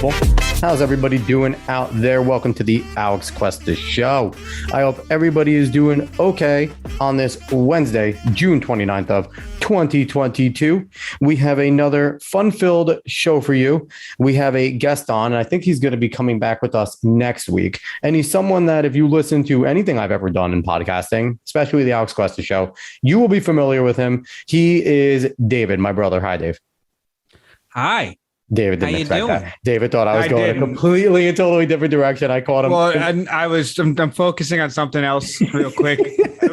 people. How's everybody doing out there? Welcome to the Alex Questa Show. I hope everybody is doing okay on this Wednesday, June 29th of 2022. We have another fun-filled show for you. We have a guest on, and I think he's going to be coming back with us next week. And he's someone that if you listen to anything I've ever done in podcasting, especially the Alex Questa Show, you will be familiar with him. He is David, my brother. Hi, Dave. Hi. David didn't expect that. David thought I was going a completely and totally different direction. I caught him. Well, I'm focusing on something else real quick.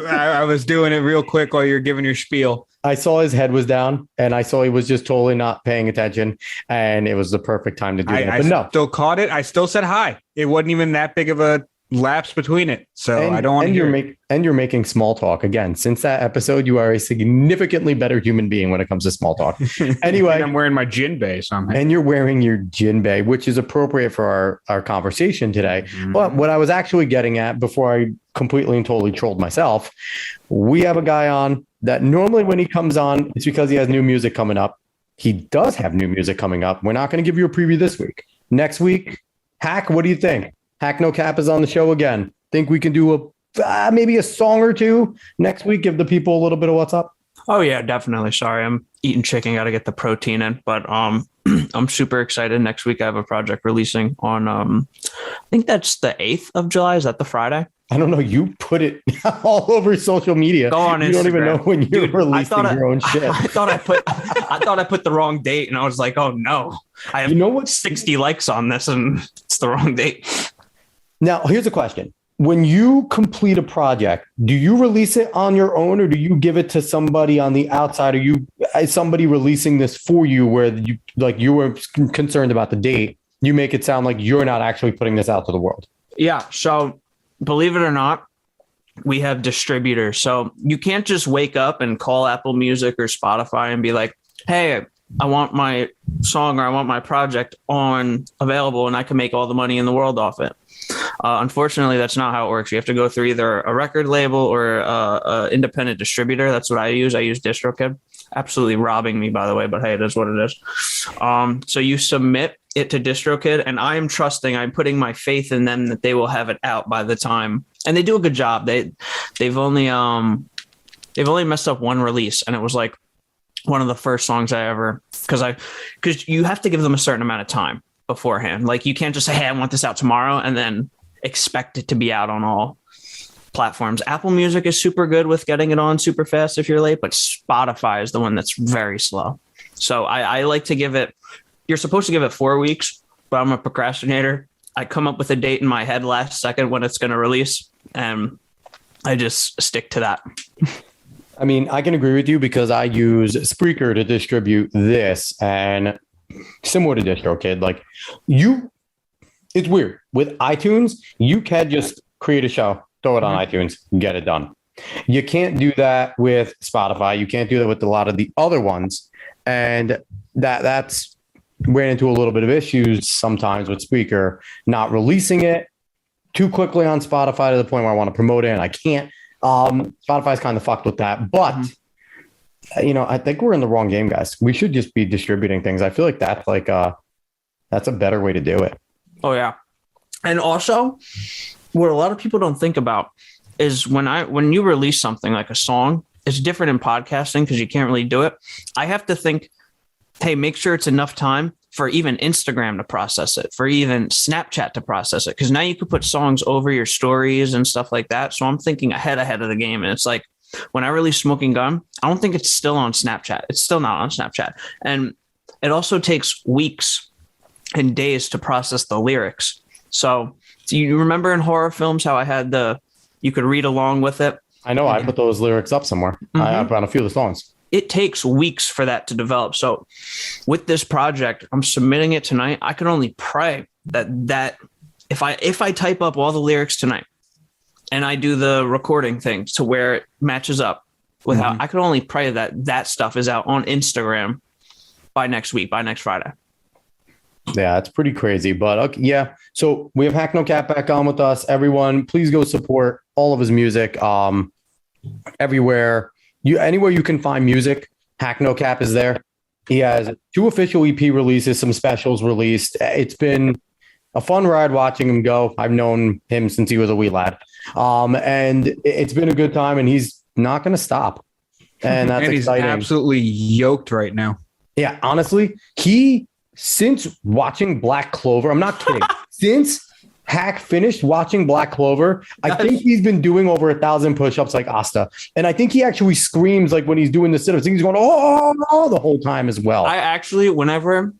I was doing it real quick while you're giving your spiel. I saw his head was down and I saw he was just totally not paying attention. And it was the perfect time to do that. But no, still caught it. I still said hi. It wasn't even that big of a lapse between it. So I don't want to hear it. And you're making small talk again. Since that episode, you are a significantly better human being when it comes to small talk. Anyway, I'm wearing my jinbei somehow. And you're wearing your jinbei, which is appropriate for our conversation today. Mm-hmm. But what I was actually getting at before I completely and totally trolled myself, we have a guy on that normally when he comes on, it's because he has new music coming up. He does have new music coming up. We're not going to give you a preview this week. Next week, Hack, what do you think? HACKnoCAP is on the show again. Think we can do maybe a song or two next week? Give the people a little bit of what's up. Oh yeah, definitely. Sorry, I'm eating chicken. Got to get the protein in, but I'm super excited. Next week I have a project releasing on I think that's the 8th of July. Is that the Friday? I don't know. You put it all over social media. Go on Instagram. You don't even know when you're releasing your own shit. I thought I put the wrong date, and I was like, oh no, I have 60 likes on this, and it's the wrong date. Now, here's a question. When you complete a project, do you release it on your own or do you give it to somebody on the outside? Are somebody releasing this for you where you were concerned about the date? You make it sound like you're not actually putting this out to the world. Yeah. So believe it or not, we have distributors. So you can't just wake up and call Apple Music or Spotify and be like, hey, I want my song or I want my project available and I can make all the money in the world off it. Unfortunately, that's not how it works. You have to go through either a record label or an independent distributor. That's what I use. I use DistroKid. Absolutely robbing me, by the way, but hey, it is what it is. So you submit it to DistroKid, and I'm putting my faith in them that they will have it out by the time. And they do a good job. They've only messed up one release, and it was like one of the first songs I ever because you have to give them a certain amount of time beforehand. Like you can't just say, hey, I want this out tomorrow and then expect it to be out on all platforms. Apple Music is super good with getting it on super fast if you're late, but Spotify is the one that's very slow. So I like to give it, you're supposed to give it 4 weeks, but I'm a procrastinator. I come up with a date in my head last second when it's going to release, and I just stick to that. I mean, I can agree with you because I use Spreaker to distribute this, and similar to DistroKid, it's weird. With iTunes, you can just create a show, throw it on iTunes, get it done. You can't do that with Spotify. You can't do that with a lot of the other ones. And that's ran into a little bit of issues sometimes with Spreaker, not releasing it too quickly on Spotify to the point where I want to promote it and I can't. Spotify's kind of fucked with that. But I think we're in the wrong game, guys. We should just be distributing things. I feel like that's that's a better way to do it. Oh yeah. And also what a lot of people don't think about is when you release something like a song, it's different in podcasting because you can't really do it. I have to think, hey, make sure it's enough time for even Instagram to process it, for even Snapchat to process it. Because now you could put songs over your stories and stuff like that. So I'm thinking ahead of the game. And it's like, when I release Smoking Gun, I don't think it's still on Snapchat. It's still not on Snapchat. And it also takes weeks and days to process the lyrics. So do you remember in horror films how I had you could read along with it? I know. I put those lyrics up somewhere. Mm-hmm. I put on a few of the songs. It takes weeks for that to develop. So with this project, I'm submitting it tonight. I can only pray that if I type up all the lyrics tonight and I do the recording thing to where it matches up with how I can only pray that stuff is out on Instagram by next week, by next Friday. Yeah, it's pretty crazy. But okay, yeah. So we have HACKnoCAP back on with us. Everyone, please go support all of his music. Everywhere you can find music, HACKnoCAP is there. He has 2 official EP releases, some specials released. It's been a fun ride watching him go. I've known him since he was a wee lad. And it's been a good time, and he's not going to stop. And that's exciting. He's absolutely yoked right now. Yeah, honestly, since watching Black Clover, I'm not kidding. Since Hack finished watching Black Clover, I think he's been doing over 1,000 push-ups like Asta. And I think he actually screams like when he's doing the sit-ups. I think he's going, oh, the whole time as well. I actually, whenever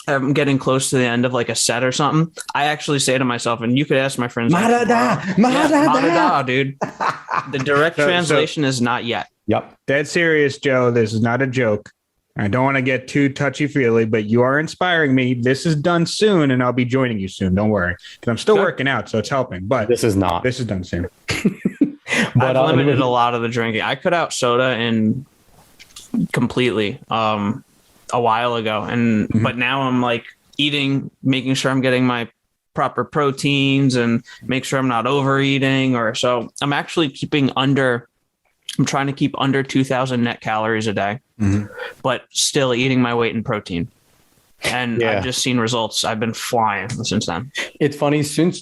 I'm getting close to the end of like a set or something, I actually say to myself, and you could ask my friends, Marada, dude. The direct translation is not yet. Yep. Dead serious, Joe. This is not a joke. I don't want to get too touchy-feely, but you are inspiring me. This is done soon, and I'll be joining you soon. Don't worry. Because I'm still working out, so it's helping. But this is not. This is done soon. But I've limited a lot of the drinking. I cut out soda completely a while ago, but now I'm like making sure I'm getting my proper proteins and make sure I'm not overeating, so I'm actually I'm trying to keep under 2,000 net calories a day, but still eating my weight in protein. And I've just seen results. I've been flying since then. It's funny, since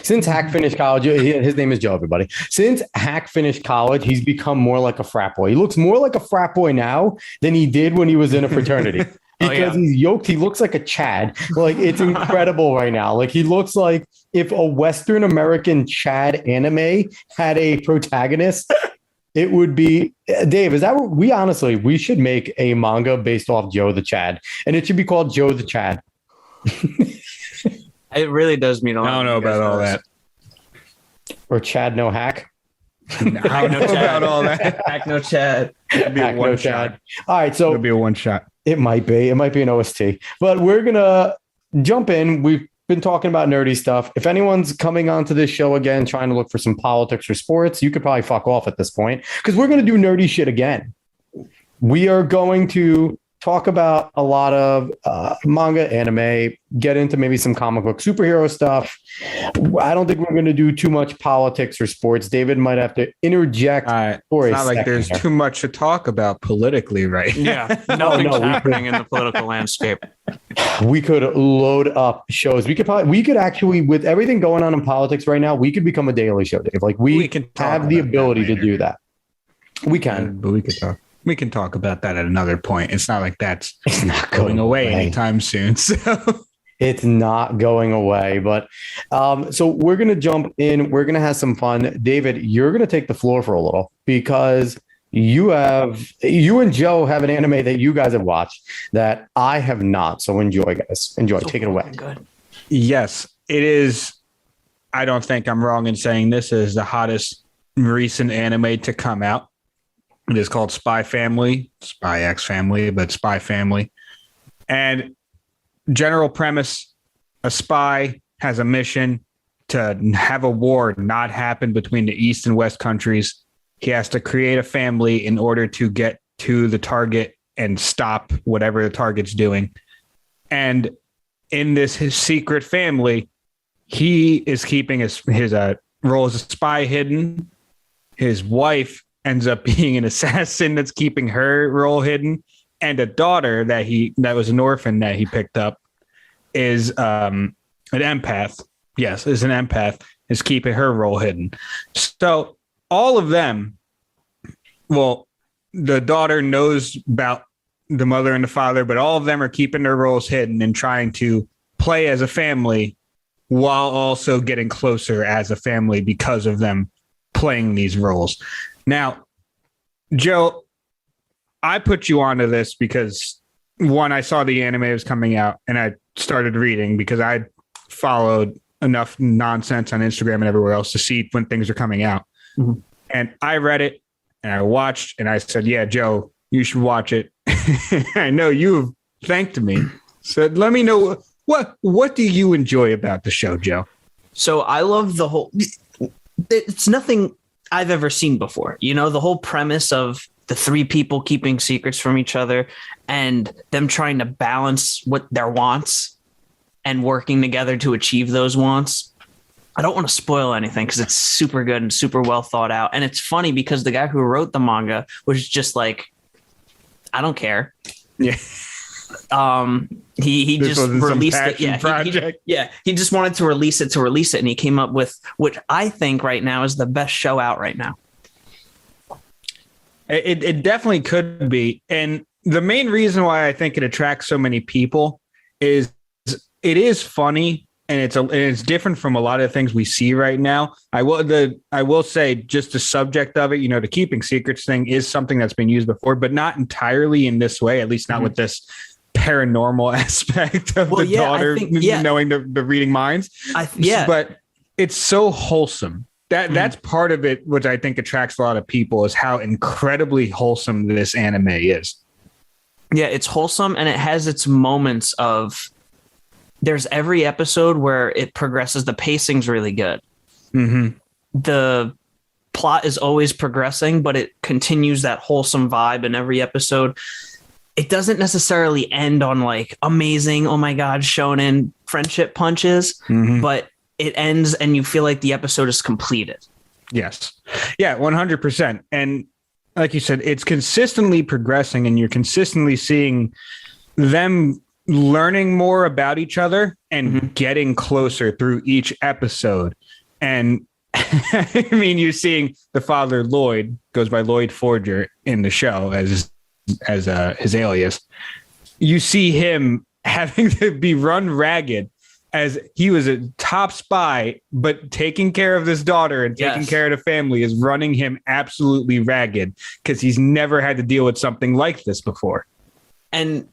Since Hack finished college, his name is Joe, everybody. Since Hack finished college, he's become more like a frat boy. He looks more like a frat boy now than he did when he was in a fraternity. Because he's yoked. He looks like a Chad. Like, it's incredible right now. Like, he looks like if a Western American Chad anime had a protagonist, it would be Dave. Is that what we should make a manga based off Joe the Chad, and it should be called Joe the Chad. It really does mean a lot. I don't know about all that. Or Chad no hack. I don't know about all that. Hack no Chad. It'd be a one shot. All right, so it'll be a one shot. It might be an OST, but we're gonna jump in. We've been talking about nerdy stuff. If anyone's coming onto this show again, trying to look for some politics or sports, you could probably fuck off at this point, because we're gonna do nerdy shit again. We are going to talk about a lot of manga, anime, get into maybe some comic book superhero stuff. I don't think we're going to do too much politics or sports. David might have to interject. It's not like there's too much to talk about politically, right? Yeah, nothing's happening in the political landscape. We could load up shows. We could actually, with everything going on in politics right now, we could become a daily show, Dave. Like, we can have the ability to do that. We can. But we could talk. We can talk about that at another point. It's not like it's not going away anytime soon. So it's not going away. But so we're going to jump in. We're going to have some fun. David, you're going to take the floor for a little, because you and Joe have an anime that you guys have watched that I have not. So enjoy, guys. Enjoy. Take it away. Good. Yes, it is. I don't think I'm wrong in saying this is the hottest recent anime to come out. It is called SpyXFamily, SpyXFamily, but SpyXFamily. And general premise, a spy has a mission to have a war not happen between the East and West countries. He has to create a family in order to get to the target and stop whatever the target's doing. And in his secret family, he is keeping his role as a spy hidden. His wife ends up being an assassin that's keeping her role hidden, and a daughter that was an orphan that he picked up is an empath. Yes, is an empath, is keeping her role hidden. So all of them, well, the daughter knows about the mother and the father, but all of them are keeping their roles hidden and trying to play as a family while also getting closer as a family because of them playing these roles. Now, Joe, I put you onto this because, one, I saw the anime was coming out and I started reading because I followed enough nonsense on Instagram and everywhere else to see when things are coming out. Mm-hmm. And I read it and I watched and I said, yeah, Joe, you should watch it. I know you've thanked me. So let me know what do you enjoy about the show, Joe? So I love it's nothing I've ever seen before. You know, the whole premise of the 3 people keeping secrets from each other and them trying to balance what their wants and working together to achieve those wants. I don't want to spoil anything because it's super good and super well thought out. And it's funny because the guy who wrote the manga was just like I don't care. Yeah. He This just wasn't some released it. passion Yeah, project. he just wanted to release it, and he came up with what I think right now is the best show out right now. It definitely could be. And the main reason why I think it attracts so many people is it is funny, and it's different from a lot of things we see right now. I will say just the subject of it, the keeping secrets thing is something that's been used before, but not entirely in this way, at least not with this paranormal aspect of daughter knowing the reading minds. But it's so wholesome. That's part of it, which I think attracts a lot of people, is how incredibly wholesome this anime is. Yeah, it's wholesome, and it has its moments of. There's every episode where it progresses. The pacing's really good. Mm-hmm. The plot is always progressing, but it continues that wholesome vibe in every episode. It doesn't necessarily end on like amazing, oh my God, shonen friendship punches, but it ends and you feel like the episode is completed. Yes. Yeah, 100%. And like you said, it's consistently progressing, and you're consistently seeing them learning more about each other and getting closer through each episode. And I mean, you're seeing the father, Lloyd, goes by Lloyd Forger in the show as his alias. You see him having to be run ragged as he was a top spy, but taking care of this daughter and taking care of the family is running him absolutely ragged because he's never had to deal with something like this before. And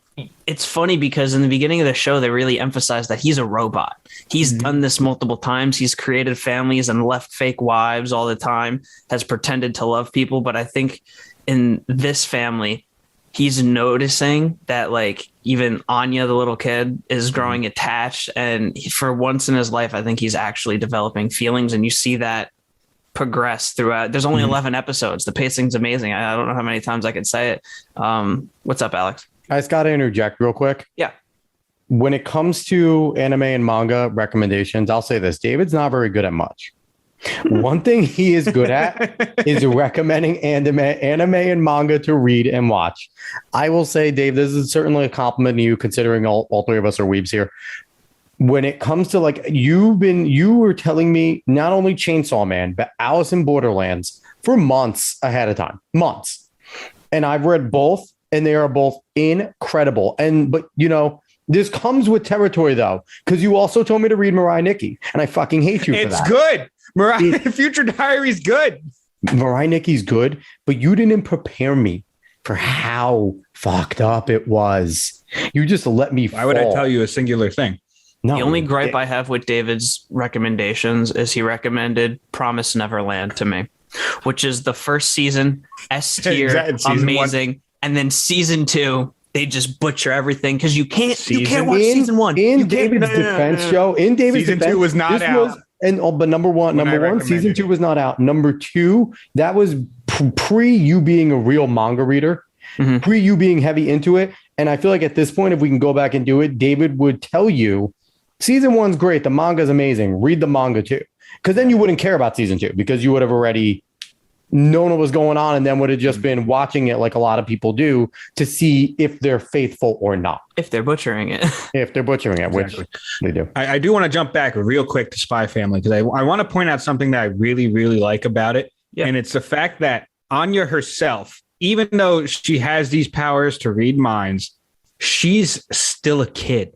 it's funny because in the beginning of the show, they really emphasize that he's a robot. He's done this multiple times. He's created families and left fake wives all the time, has pretended to love people. But I think in this family, he's noticing that like even Anya, the little kid, is growing attached. And for once in his life, I think he's actually developing feelings. And you see that progress throughout. There's only 11 episodes. The pacing's amazing. I don't know how many times I could say it. What's up, Alex? I just got to interject real quick. Yeah. When it comes to anime and manga recommendations, I'll say this. David's not very good at much. One thing he is good at is recommending anime and manga to read and watch. I will say, Dave, this is certainly a compliment to you, considering all three of us are weebs here. When it comes to like, you were telling me not only Chainsaw Man, but Alice in Borderlands for months ahead of time. Months. And I've read both. And they are both incredible. But this comes with territory, though, because you also told me to read Mirai Nikki, and I fucking hate you for that. It's good. Mirai Future Diary's good. Mirai Nikki's good, but you didn't prepare me for how fucked up it was. You just let me fall. Why would I tell you a singular thing? No, the only gripe I have with David's recommendations is he recommended Promise Neverland to me, which is the first season, S tier, amazing. 1. And then season 2, they just butcher everything because you can't watch season 1. In David's defense, season 2 was not out. But number one, season 2 was not out. Number 2, that was pre you being a real manga reader, pre you being heavy into it. And I feel like at this point, if we can go back and do it, David would tell you season 1's great. The manga is amazing. Read the manga too, because then you wouldn't care about season 2 because you would have already known what was going on, and then would have just been watching it like a lot of people do to see if they're faithful or not. If they're butchering it. Which they do. I do want to jump back real quick to SpyXFamily because I want to point out something that I really, really like about it. Yeah. And it's the fact that Anya herself, even though she has these powers to read minds, she's still a kid.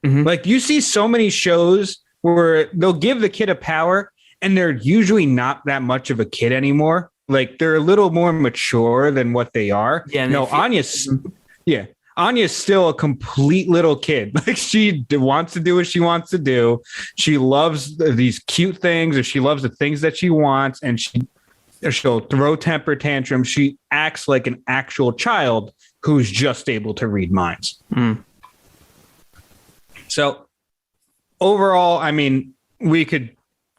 Like you see so many shows where they'll give the kid a power and they're usually not that much of a kid anymore. Like they're a little more mature than what they are. Yeah. No, Anya's still a complete little kid. Like she wants to do what she wants to do. She loves these cute things, or she loves the things that she wants, and she'll throw temper tantrums. She acts like an actual child who's just able to read minds. So overall, I mean, we could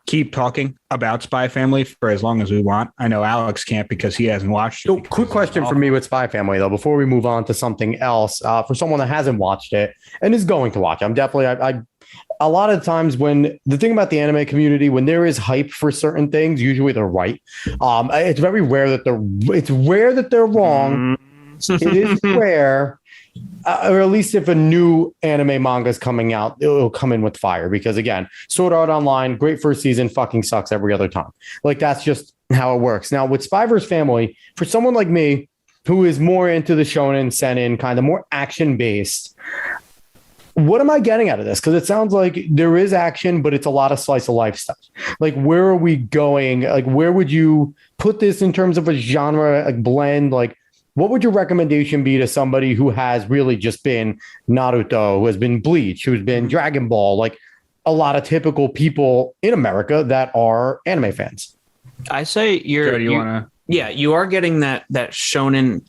keep talking about SpyXFamily for as long as we want. I know Alex can't because he hasn't watched it. So quick question for me with SpyXFamily, though, before we move on to something else, for someone that hasn't watched it and is going to watch it. I'm definitely, a lot of times when the thing about the anime community, when there is hype for certain things, usually they're right. It's very rare that they're wrong. it is rare, or at least if a new anime manga is coming out, it'll come in with fire. Because again, Sword Art Online, great first season, fucking sucks every other time. Like that's just how it works. Now with Spy vs. Family, for someone like me who is more into the shonen, seinen, kind of more action based, what am I getting out of this? Because it sounds like there is action, but it's a lot of slice of life stuff. Like, where are we going? Like, where would you put this in terms of a genre, like blend? Like, what would your recommendation be to somebody who has really just been Naruto, who has been Bleach, who's been Dragon Ball, like a lot of typical people in America that are anime fans? I say you are getting that shonen.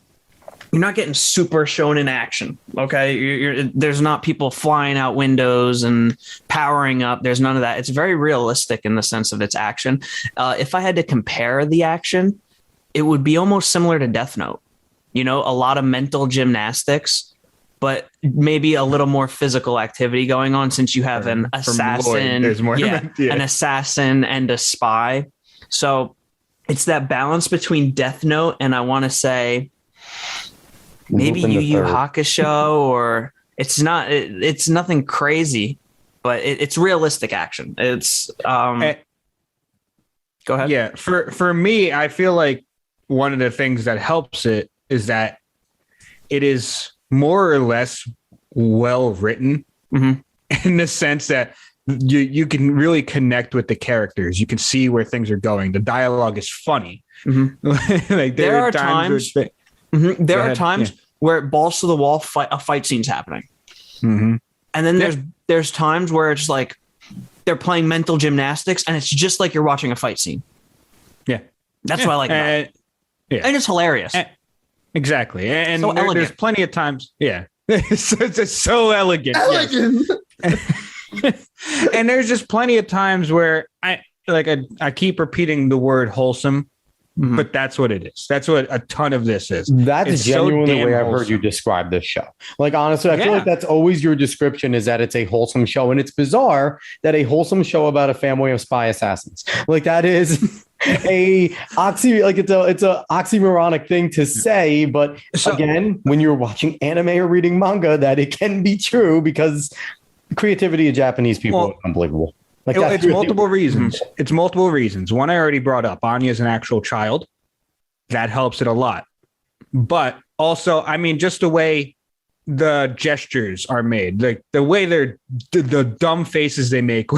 You're not getting super shonen action, okay? There's not people flying out windows and powering up. There's none of that. It's very realistic in the sense of its action. If I had to compare the action, it would be almost similar to Death Note. You know, a lot of mental gymnastics, but maybe a little more physical activity going on since you have an assassin, an assassin and a spy. So it's that balance between Death Note and I want to say maybe Yu Yu Hakusho, or it's nothing crazy, but it's realistic action. It's go ahead. Yeah, for me, I feel like one of the things that helps it is that it is more or less well written in the sense that you can really connect with the characters. You can see where things are going. The dialogue is funny. Like there are times. There are times where balls to the wall fight scenes happening, and then there's times where it's like they're playing mental gymnastics, and it's just like you're watching a fight scene. Yeah, that's what I like about it. And it's hilarious. Exactly, and so there's plenty of times. Yeah, it's so elegant. And there's just plenty of times where I keep repeating the word wholesome. But that's what it is. That's what a ton of this is. That's genuinely the way I've heard you describe this show. Like, honestly, I feel like that's always your description, is that it's a wholesome show. And it's bizarre that a wholesome show about a family of spy assassins, like that is it's a oxymoronic thing to say. But again, when you're watching anime or reading manga, that it can be true, because the creativity of Japanese people is unbelievable. Like it's multiple reasons. It's multiple reasons. One I already brought up. Anya's an actual child. That helps it a lot. But also, I mean, just the way the gestures are made, like the way the dumb faces they make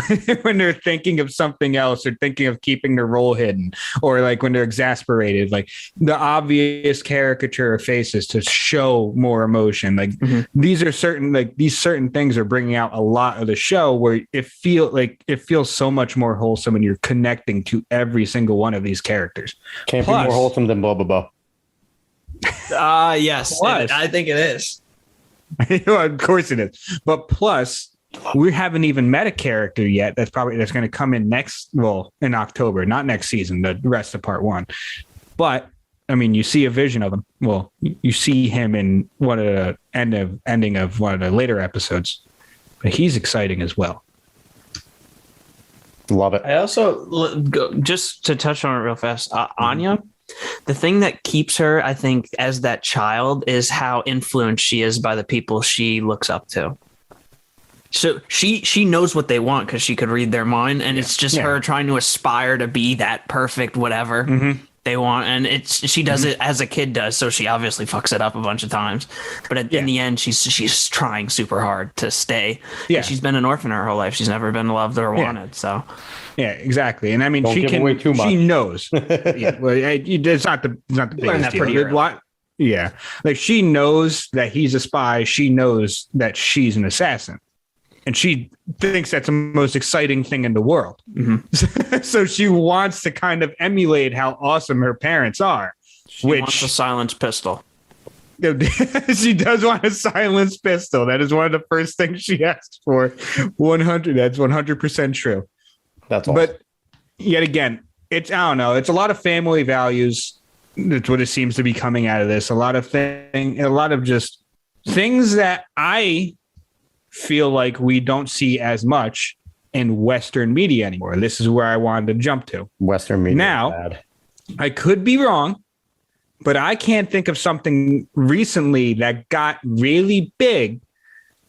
when they're thinking of something else, or thinking of keeping their role hidden, or like when they're exasperated, like the obvious caricature of faces to show more emotion. Like these certain things are bringing out a lot of the show, where it feels so much more wholesome, and you're connecting to every single one of these characters. Can't be more wholesome than Boba. Yes, I think it is. Of course it is. But plus, we haven't even met a character yet that's going to come in in October, not next season, the rest of part 1. But I mean, you see a vision of him. Well, you see him in one of the ending of one of the later episodes. But he's exciting as well. Love it. I also, just to touch on it real fast, Anya. The thing that keeps her, I think, as that child is how influenced she is by the people she looks up to. So she knows what they want because she could read their mind, and it's just her trying to aspire to be that perfect whatever they want, and she does it as a kid does. So she obviously fucks it up a bunch of times, but in the end, she's trying super hard to stay. Yeah, and she's been an orphan her whole life. She's never been loved or wanted. So. Yeah, exactly. And I mean, she knows. It's not the biggest deal. Yeah. Like, she knows that he's a spy. She knows that she's an assassin. And she thinks that's the most exciting thing in the world. So she wants to kind of emulate how awesome her parents are. She wants a silenced pistol. She does want a silenced pistol. That is one of the first things she asked for. That's 100% true. That's awesome. But yet again, I don't know. It's a lot of family values. That's what it seems to be coming out of this. A lot of just things that I feel like we don't see as much in Western media anymore. This is where I wanted to jump to. Western media. Now, I could be wrong, but I can't think of something recently that got really big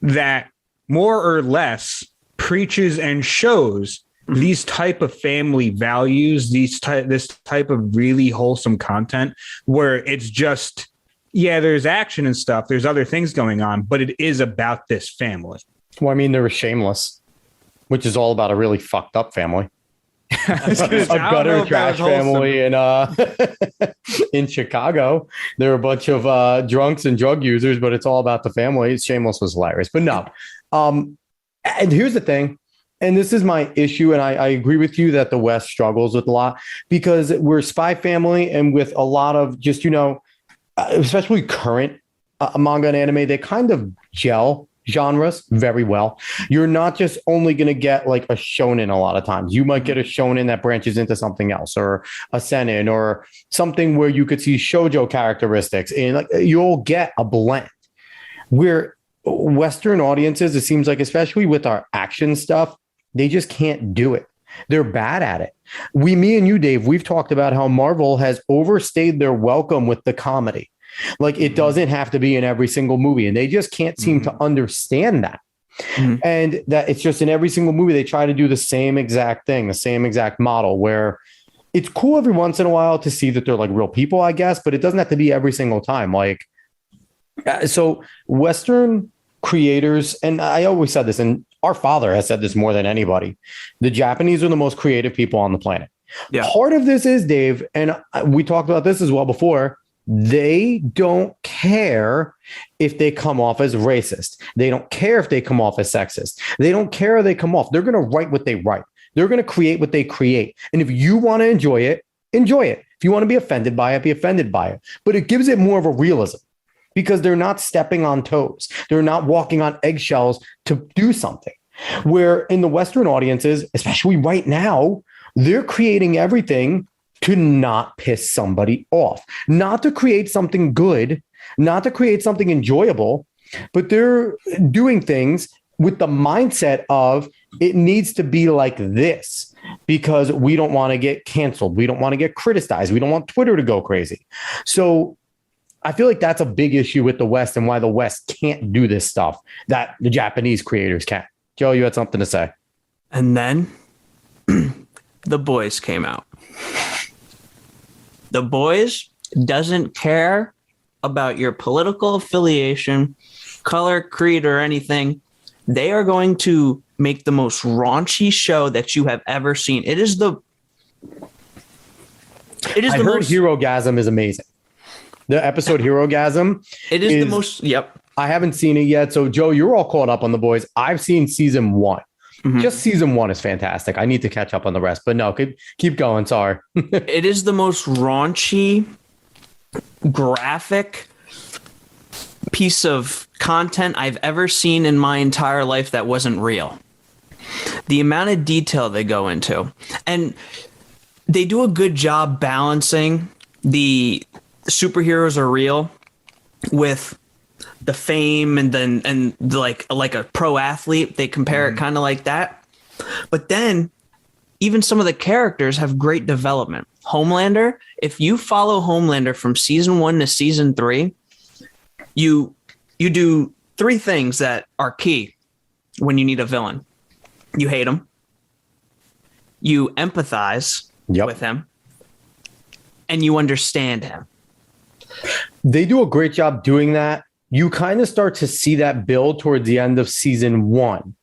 that more or less preaches and shows these type of family values, this type of really wholesome content where it's just, yeah, there's action and stuff. There's other things going on, but it is about this family. Well, I mean, there was Shameless, which is all about a really fucked up family. A gutter trash family in Chicago. There were a bunch of drunks and drug users, but it's all about the family. Shameless was hilarious. But no. And here's the thing. And this is my issue, and I agree with you that the West struggles with a lot because we're Spy Family, and with a lot of just, especially current manga and anime, they kind of gel genres very well. You're not just only going to get like a shonen a lot of times. You might get a shonen that branches into something else, or a seinen, or something where you could see shoujo characteristics, and like you'll get a blend. Where Western audiences, it seems like, especially with our action stuff, they just can't do it. They're bad at it. Me and you, Dave, we've talked about how Marvel has overstayed their welcome with the comedy. Like, it doesn't have to be in every single movie, and they just can't seem to understand that. And that it's just in every single movie, they try to do the same exact thing, the same exact model, where it's cool every once in a while to see that they're like real people, I guess, but it doesn't have to be every single time. Like, so Western creators, and I always said this, and our father has said this more than anybody, the Japanese are the most creative people on the planet. Yeah. Part of this is, Dave, and we talked about this as well before, they don't care if they come off as racist. They don't care if they come off as sexist. They don't care if they come off. They're going to write what they write. They're going to create what they create. And if you want to enjoy it, enjoy it. If you want to be offended by it, be offended by it. But it gives it more of a realism, because they're not stepping on toes. They're not walking on eggshells to do something. Where in the Western audiences, especially right now, they're creating everything to not piss somebody off, not to create something good, not to create something enjoyable, but they're doing things with the mindset of it needs to be like this because we don't want to get canceled. We don't want to get criticized. We don't want Twitter to go crazy. So I feel like that's a big issue with the West, and why the West can't do this stuff that the Japanese creators can. Joe, you had something to say. And then The Boys came out. The Boys doesn't care about your political affiliation, color, creed, or anything. They are going to make the most raunchy show that you have ever seen. I heard Herogasm is amazing. The episode Herogasm. It is the most. Yep. I haven't seen it yet. So, Joe, you're all caught up on The Boys. I've seen season 1. Just season 1 is fantastic. I need to catch up on the rest. But no, keep going. Sorry. It is the most raunchy, graphic piece of content I've ever seen in my entire life that wasn't real. The amount of detail they go into. And they do a good job balancing the superheroes are real with the fame and like a pro athlete. They compare it kind of like that. But then even some of the characters have great development. Homelander, if you follow Homelander from season 1 to season 3, you do 3 things that are key when you need a villain. You hate him, you empathize with him, and you understand him. They do a great job doing that. You kind of start to see that build towards the end of season 1.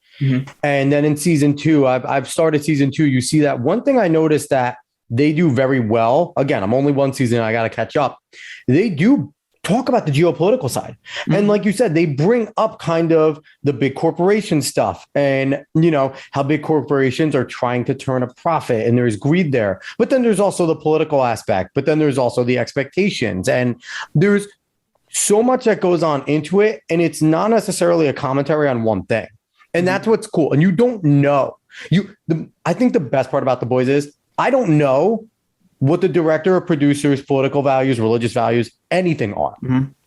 And then in season 2, I've started season 2. You see that one thing I noticed that they do very well. Again, I'm only one season. I got to catch up. They do talk about the geopolitical side. And like you said, they bring up kind of the big corporation stuff and, how big corporations are trying to turn a profit, and there's greed there. But then there's also the political aspect, but then there's also the expectations, and there's so much that goes on into it. And it's not necessarily a commentary on one thing. And that's what's cool. And you don't know. I think the best part about The Boys is I don't know what the director or producer's political values, religious values, anything are.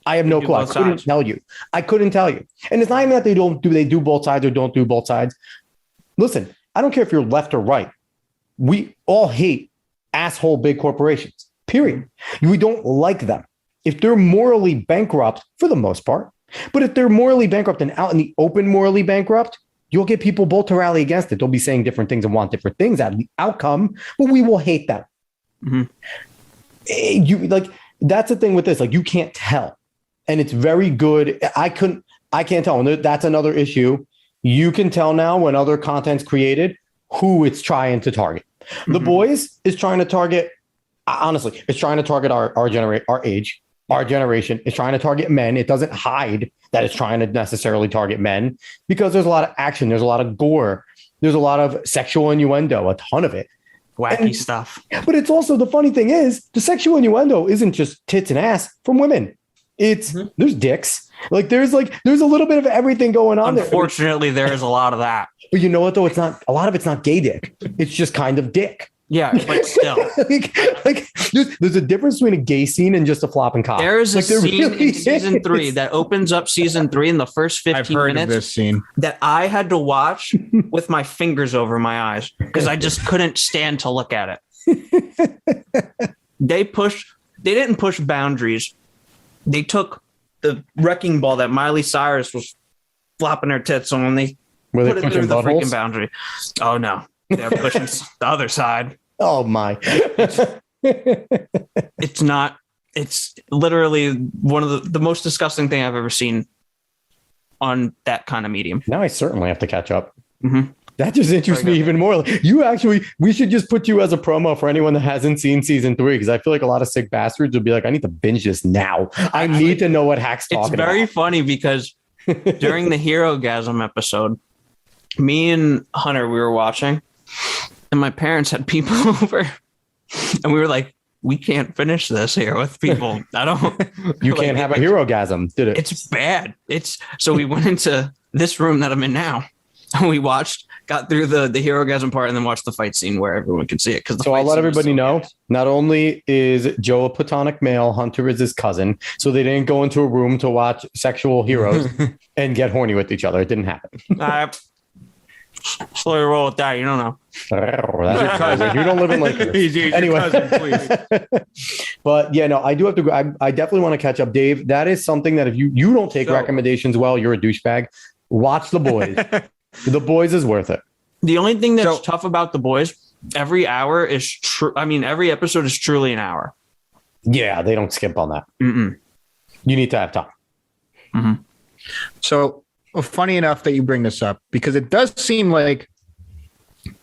I have no clue. I couldn't tell you. And it's not even that they do both sides or don't do both sides. Listen, I don't care if you're left or right. We all hate asshole big corporations. period. We don't like them. If they're morally bankrupt, for the most part, but if they're morally bankrupt and out in the open morally bankrupt, you'll get people both to rally against it. They'll be saying different things and want different things out of the outcome, but we will hate them. That's the thing with this. Like, you can't tell. And it's very good. I can't tell. And that's another issue. You can tell now when other content's created who it's trying to target. The Boys is trying to target, honestly, it's trying to target our age. Our generation is trying to target men. It doesn't hide that it's trying to necessarily target men because there's a lot of action. There's a lot of gore. There's a lot of sexual innuendo, a ton of it. Wacky stuff. But it's also, the funny thing is, the sexual innuendo isn't just tits and ass from women. It's there's dicks. Like there's a little bit of everything going on. Unfortunately, there is a lot of that. But you know what though? It's not, a lot of it's not gay dick. It's just kind of dick. Yeah, but still. there's a difference between a gay scene and just a flopping cock. There is a scene in season 3 that opens up season 3 in the first 15 I've heard minutes of this scene that I had to watch with my fingers over my eyes because I just couldn't stand to look at it. They didn't push boundaries. They took the wrecking ball that Miley Cyrus was flopping her tits on and they put it through the freaking boundary. Oh no. They're pushing the other side. Oh my. It's not, it's literally one of the most disgusting thing I've ever seen on that kind of medium. Now I certainly have to catch up. That just interests me even more. We should just put you as a promo for anyone that hasn't seen season 3, because I feel like a lot of sick bastards would be like, I need to binge this now. I need to know what Hack's talking about. It's very funny because during the Hero-gasm episode, me and Hunter, we were watching, and my parents had people over, and we were like, we can't finish this here with people. You can't have a Hero-gasm, did it? It's bad. So we went into this room that I'm in now, and we got through the Hero-gasm part, and then watched the fight scene where everyone could see it. So I'll let everybody know, not only is Joe a platonic male, Hunter is his cousin, so they didn't go into a room to watch sexual heroes and get horny with each other. It didn't happen. Slowly roll with that. You don't know. That's your cousin. You don't live in Lakers. He's anyway. Your cousin, please. But yeah, no, I do have to go. I definitely want to catch up, Dave. That is something that if you don't take recommendations well, you're a douchebag. Watch The Boys. The Boys is worth it. The only thing that's tough about The Boys, every hour is true. I mean, every episode is truly an hour. Yeah, they don't skip on that. You need to have time. So, well, funny enough that you bring this up, because it does seem like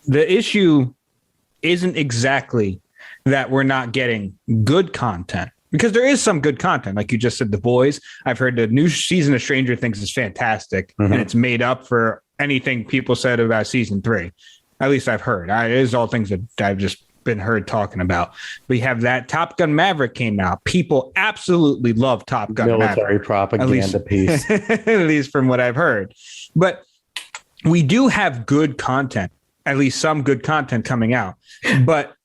the issue isn't exactly that we're not getting good content, because there is some good content. Like you just said, The Boys. I've heard the new season of Stranger Things is fantastic, and it's made up for anything people said about season 3. At least I've heard. It is all things that I've just been heard talking about. We have that Top Gun Maverick came out. People absolutely love Top Gun Military Maverick. propaganda piece. At least from what I've heard. But we do have good content, at least some good content coming out. But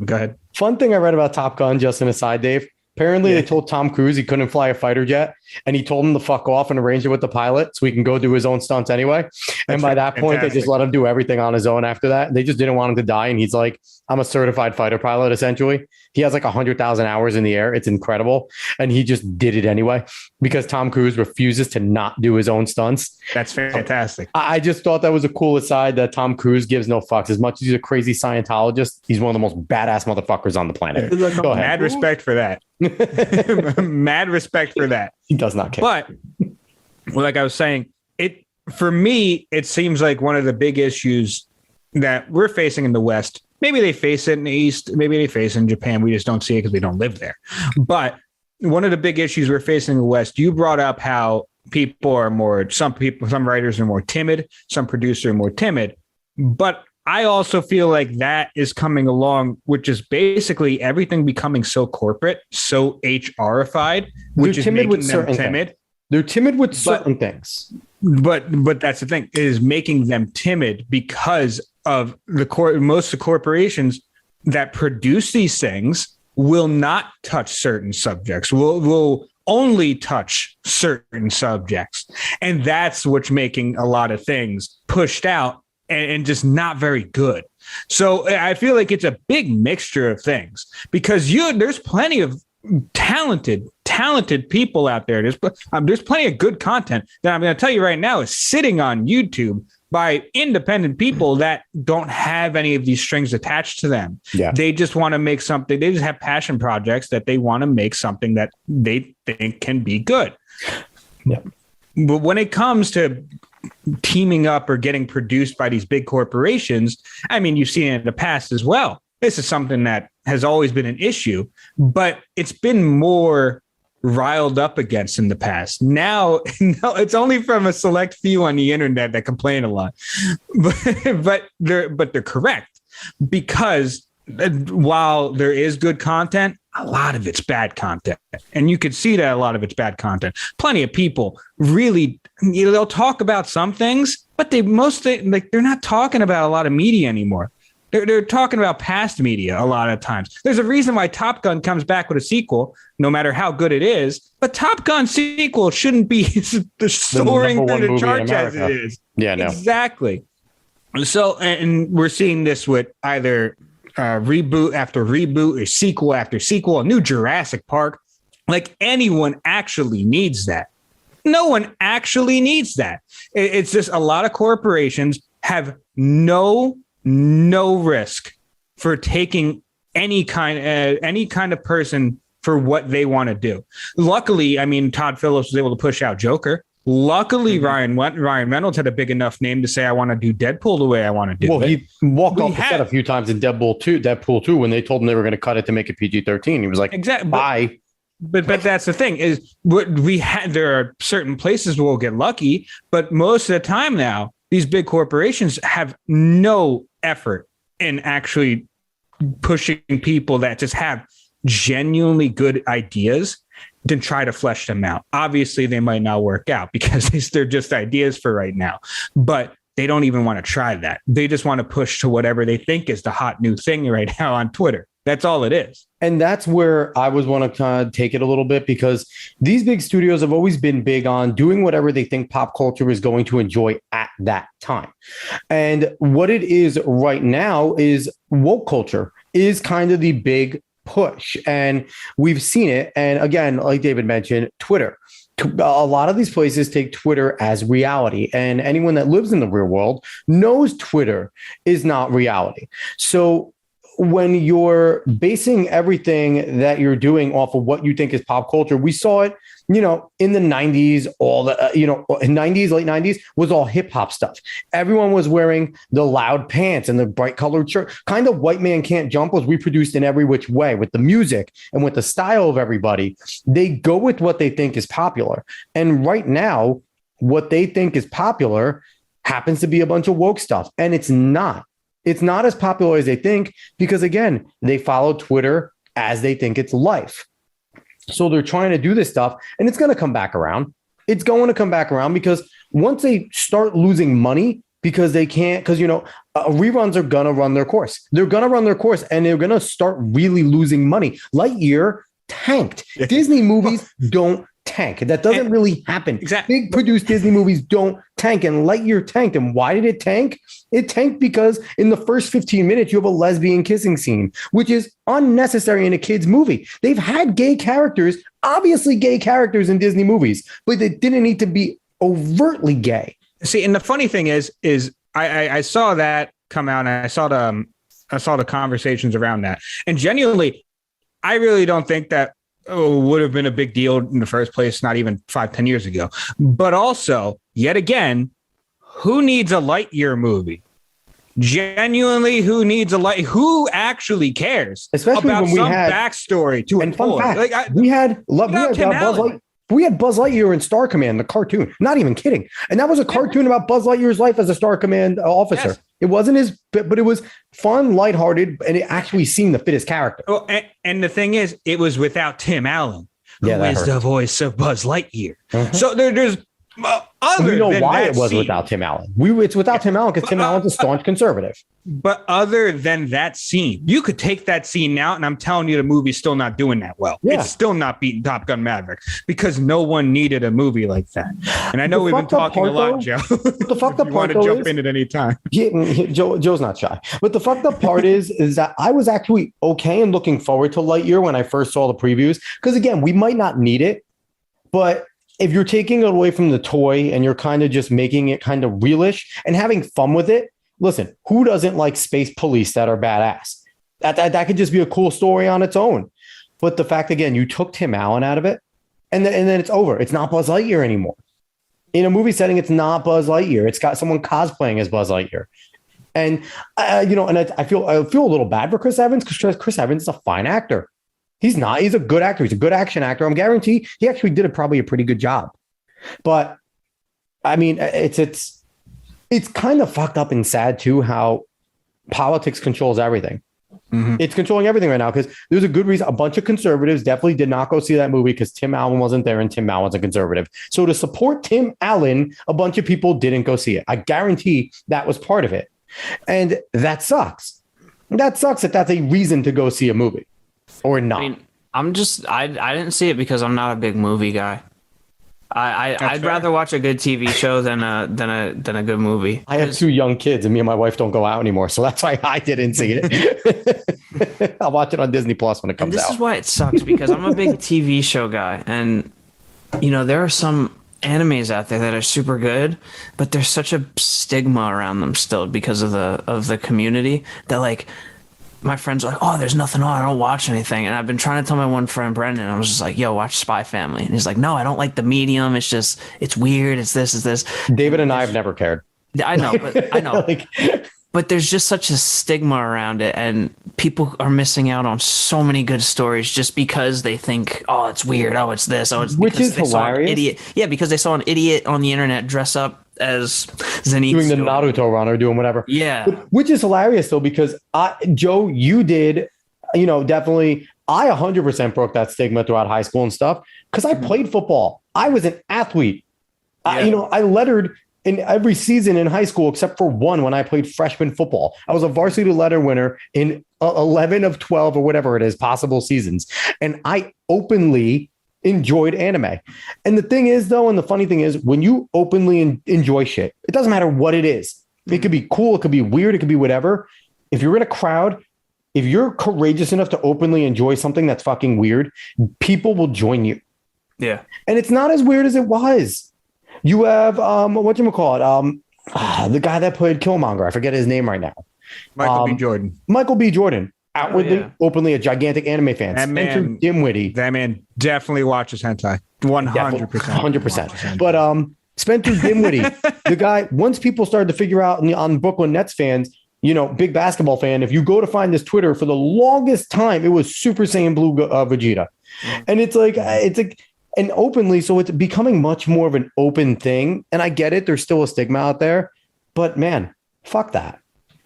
go ahead. Fun thing I read about Top Gun, just an aside, Dave. Apparently, they told Tom Cruise he couldn't fly a fighter jet, and he told him to fuck off and arrange it with the pilot so he can go do his own stunts anyway. And by that point, they just let him do everything on his own after that. They just didn't want him to die. And he's like, I'm a certified fighter pilot, essentially. He has like 100,000 hours in the air. It's incredible. And he just did it anyway because Tom Cruise refuses to not do his own stunts. That's fantastic. I just thought that was a cool aside that Tom Cruise gives no fucks. As much as he's a crazy Scientologist, he's one of the most badass motherfuckers on the planet. Go ahead. Mad respect for that. Mad respect for that. He does not care. But like I was saying, for me, it seems like one of the big issues that we're facing in the West. Maybe they face it in the East. Maybe they face it in Japan. We just don't see it because we don't live there. But one of the big issues we're facing in the West, you brought up how some writers are more timid, some producers are more timid. But I also feel like that is coming along, which is basically everything becoming so corporate, so HRified, which is making them timid. They're timid with certain things. But that's the thing, it is making them timid because of most of the corporations that produce these things will not touch certain subjects, will only touch certain subjects. And that's what's making a lot of things pushed out and just not very good. So I feel like it's a big mixture of things, because there's plenty of talented people out there. There's plenty of good content that I'm going to tell you right now is sitting on YouTube by independent people that don't have any of these strings attached to them. Yeah. They just want to make something. They just have passion projects that they want to make something that they think can be good. Yeah. But when it comes to teaming up or getting produced by these big corporations, I mean, you've seen it in the past as well. This is something that has always been an issue, but it's been more riled up against in the past. Now, no, it's only from a select few on the internet that complain a lot, but they're correct, because while there is good content, a lot of it's bad content, and you could see that a lot of it's bad content. Plenty of people really, they'll talk about some things, but they're not talking about a lot of media anymore. They're talking about past media a lot of times. There's a reason why Top Gun comes back with a sequel, no matter how good it is. But Top Gun sequel shouldn't be soaring through the charts as it is. Yeah, no. Exactly. So, and we're seeing this with either reboot after reboot or sequel after sequel, a new Jurassic Park. Like, anyone actually needs that. No one actually needs that. It's just a lot of corporations have no risk for taking any kind of person for what they want to do. Luckily, I mean, Todd Phillips was able to push out Joker. Luckily, Ryan Reynolds had a big enough name to say, I want to do Deadpool the way I want to do it. Well, he walked off the set a few times in Deadpool 2 when they told him they were going to cut it to make it PG-13. He was like, exactly. Bye. But that's the thing, is there are certain places where we'll get lucky, but most of the time now, these big corporations have no effort in actually pushing people that just have genuinely good ideas to try to flesh them out. Obviously, they might not work out because they're just ideas for right now, but they don't even want to try that. They just want to push to whatever they think is the hot new thing right now on Twitter. That's all it is. And that's where I was want to kind of take it a little bit, because these big studios have always been big on doing whatever they think pop culture is going to enjoy at that time. And what it is right now is woke culture is kind of the big push. And we've seen it. And again, like David mentioned, Twitter. A lot of these places take Twitter as reality, and anyone that lives in the real world knows Twitter is not reality. So when you're basing everything that you're doing off of what you think is pop culture, we saw it, in the 90s, all the, 90s, late 90s was all hip hop stuff. Everyone was wearing the loud pants and the bright colored shirt. Kind of White Man Can't Jump was reproduced in every which way with the music and with the style of everybody. They go with what they think is popular. And right now, what they think is popular happens to be a bunch of woke stuff. And it's not. It's not as popular as they think because, again, they follow Twitter as they think it's life. So they're trying to do this stuff, and it's going to come back around. It's going to come back around because once they start losing money because they can't, because, reruns are going to run their course. They're going to run their course, and they're going to start really losing money. Lightyear tanked. Disney movies don't tank. That doesn't really happen. Exactly. Big produced Disney movies don't tank, and Lightyear tanked. And why did it tank? It tanked because in the first 15 minutes, you have a lesbian kissing scene, which is unnecessary in a kid's movie. They've had gay characters, obviously gay characters in Disney movies, but they didn't need to be overtly gay. See, and the funny thing is I saw that come out, and I saw the conversations around that. And genuinely, I really don't think that would have been a big deal in the first place, not even 5-10 years ago. But also, yet again, who needs a Lightyear movie? Genuinely, who actually cares? Especially about when we some had backstory to and it. Fun fact, we had Buzz Lightyear in Star Command, the cartoon. Not even kidding. And that was a cartoon about Buzz Lightyear's life as a Star Command officer. Yes. It wasn't but it was fun, lighthearted, and it actually seemed to fit his character. Well, and the thing is, it was without Tim Allen, who is the voice of Buzz Lightyear. Mm-hmm. So there's We know why it was scene, without Tim Allen. It's without Tim Allen because Tim Allen's a staunch conservative. But other than that scene, you could take that scene out, and I'm telling you, the movie's still not doing that well. Yeah. It's still not beating Top Gun Maverick because no one needed a movie like that. And I know we've been talking a lot, Joe. The fucked up part, want to jump in at any time. Joe's not shy. But the fucked up part is that I was actually okay and looking forward to Lightyear when I first saw the previews. Because again, we might not need it, but if you're taking it away from the toy and you're kind of just making it kind of realish and having fun with it, listen, who doesn't like space police that are badass? That could just be a cool story on its own. But the fact, again, you took Tim Allen out of it, and then it's over. It's not Buzz Lightyear anymore. In a movie setting, it's not Buzz Lightyear. It's got someone cosplaying as Buzz Lightyear. And, I feel a little bad for Chris Evans because Chris Evans is a fine actor. He's not. He's a good actor. He's a good action actor. I'm guaranteed he actually did probably a pretty good job. But I mean, it's kind of fucked up and sad too how politics controls everything. Mm-hmm. It's controlling everything right now because there's a good reason. A bunch of conservatives definitely did not go see that movie because Tim Allen wasn't there and Tim Allen was a conservative. So to support Tim Allen, a bunch of people didn't go see it. I guarantee that was part of it. And that sucks. That sucks that that's a reason to go see a movie. Or not. I mean, I didn't see it because I'm not a big movie guy. I'd rather watch a good TV show than a good movie. I have 2 young kids and me and my wife don't go out anymore. So that's why I didn't see it. I'll watch it on Disney Plus when it comes out. This is why it sucks because I'm a big TV show guy. And, there are some animes out there that are super good, but there's such a stigma around them still because of the community that like, my friends are like, oh, there's nothing on. I don't watch anything. And I've been trying to tell my one friend, Brendan, I was just like, yo, watch SpyXFamily. And he's like, no, I don't like the medium. It's just, it's weird. It's this. David and I have never cared. I know. But there's just such a stigma around it. And people are missing out on so many good stories just because they think, oh, it's weird. Oh, it's this. Oh, it's which is hilarious. Idiot. Yeah, because they saw an idiot on the internet dress up as Zenith doing the Naruto run or doing whatever. Yeah. Which is hilarious though, because Joe, you did, definitely, I 100% broke that stigma throughout high school and stuff because I played football. I was an athlete. Yeah. I lettered in every season in high school except for one when I played freshman football. I was a varsity letter winner in 11 of 12 or whatever it is possible seasons. And I openly enjoyed anime. And the thing is, though, and the funny thing is, when you openly enjoy shit, it doesn't matter what it is. It could be cool. It could be weird. It could be whatever. If you're in a crowd, if you're courageous enough to openly enjoy something that's fucking weird, people will join you. Yeah. And it's not as weird as it was. You have, the guy that played Killmonger. I forget his name right now. Michael B. Jordan. Michael B. Jordan. Outwardly, openly a gigantic anime fan. That man, Dimwitty. That man definitely watches hentai. 100%. 100%. But Spencer Dimwitty, the guy, once people started to figure out on Brooklyn Nets fans, big basketball fan, if you go to find his Twitter, for the longest time, it was Super Saiyan Blue Vegeta. And it's like, and openly, so it's becoming much more of an open thing. And I get it. There's still a stigma out there. But man, fuck that.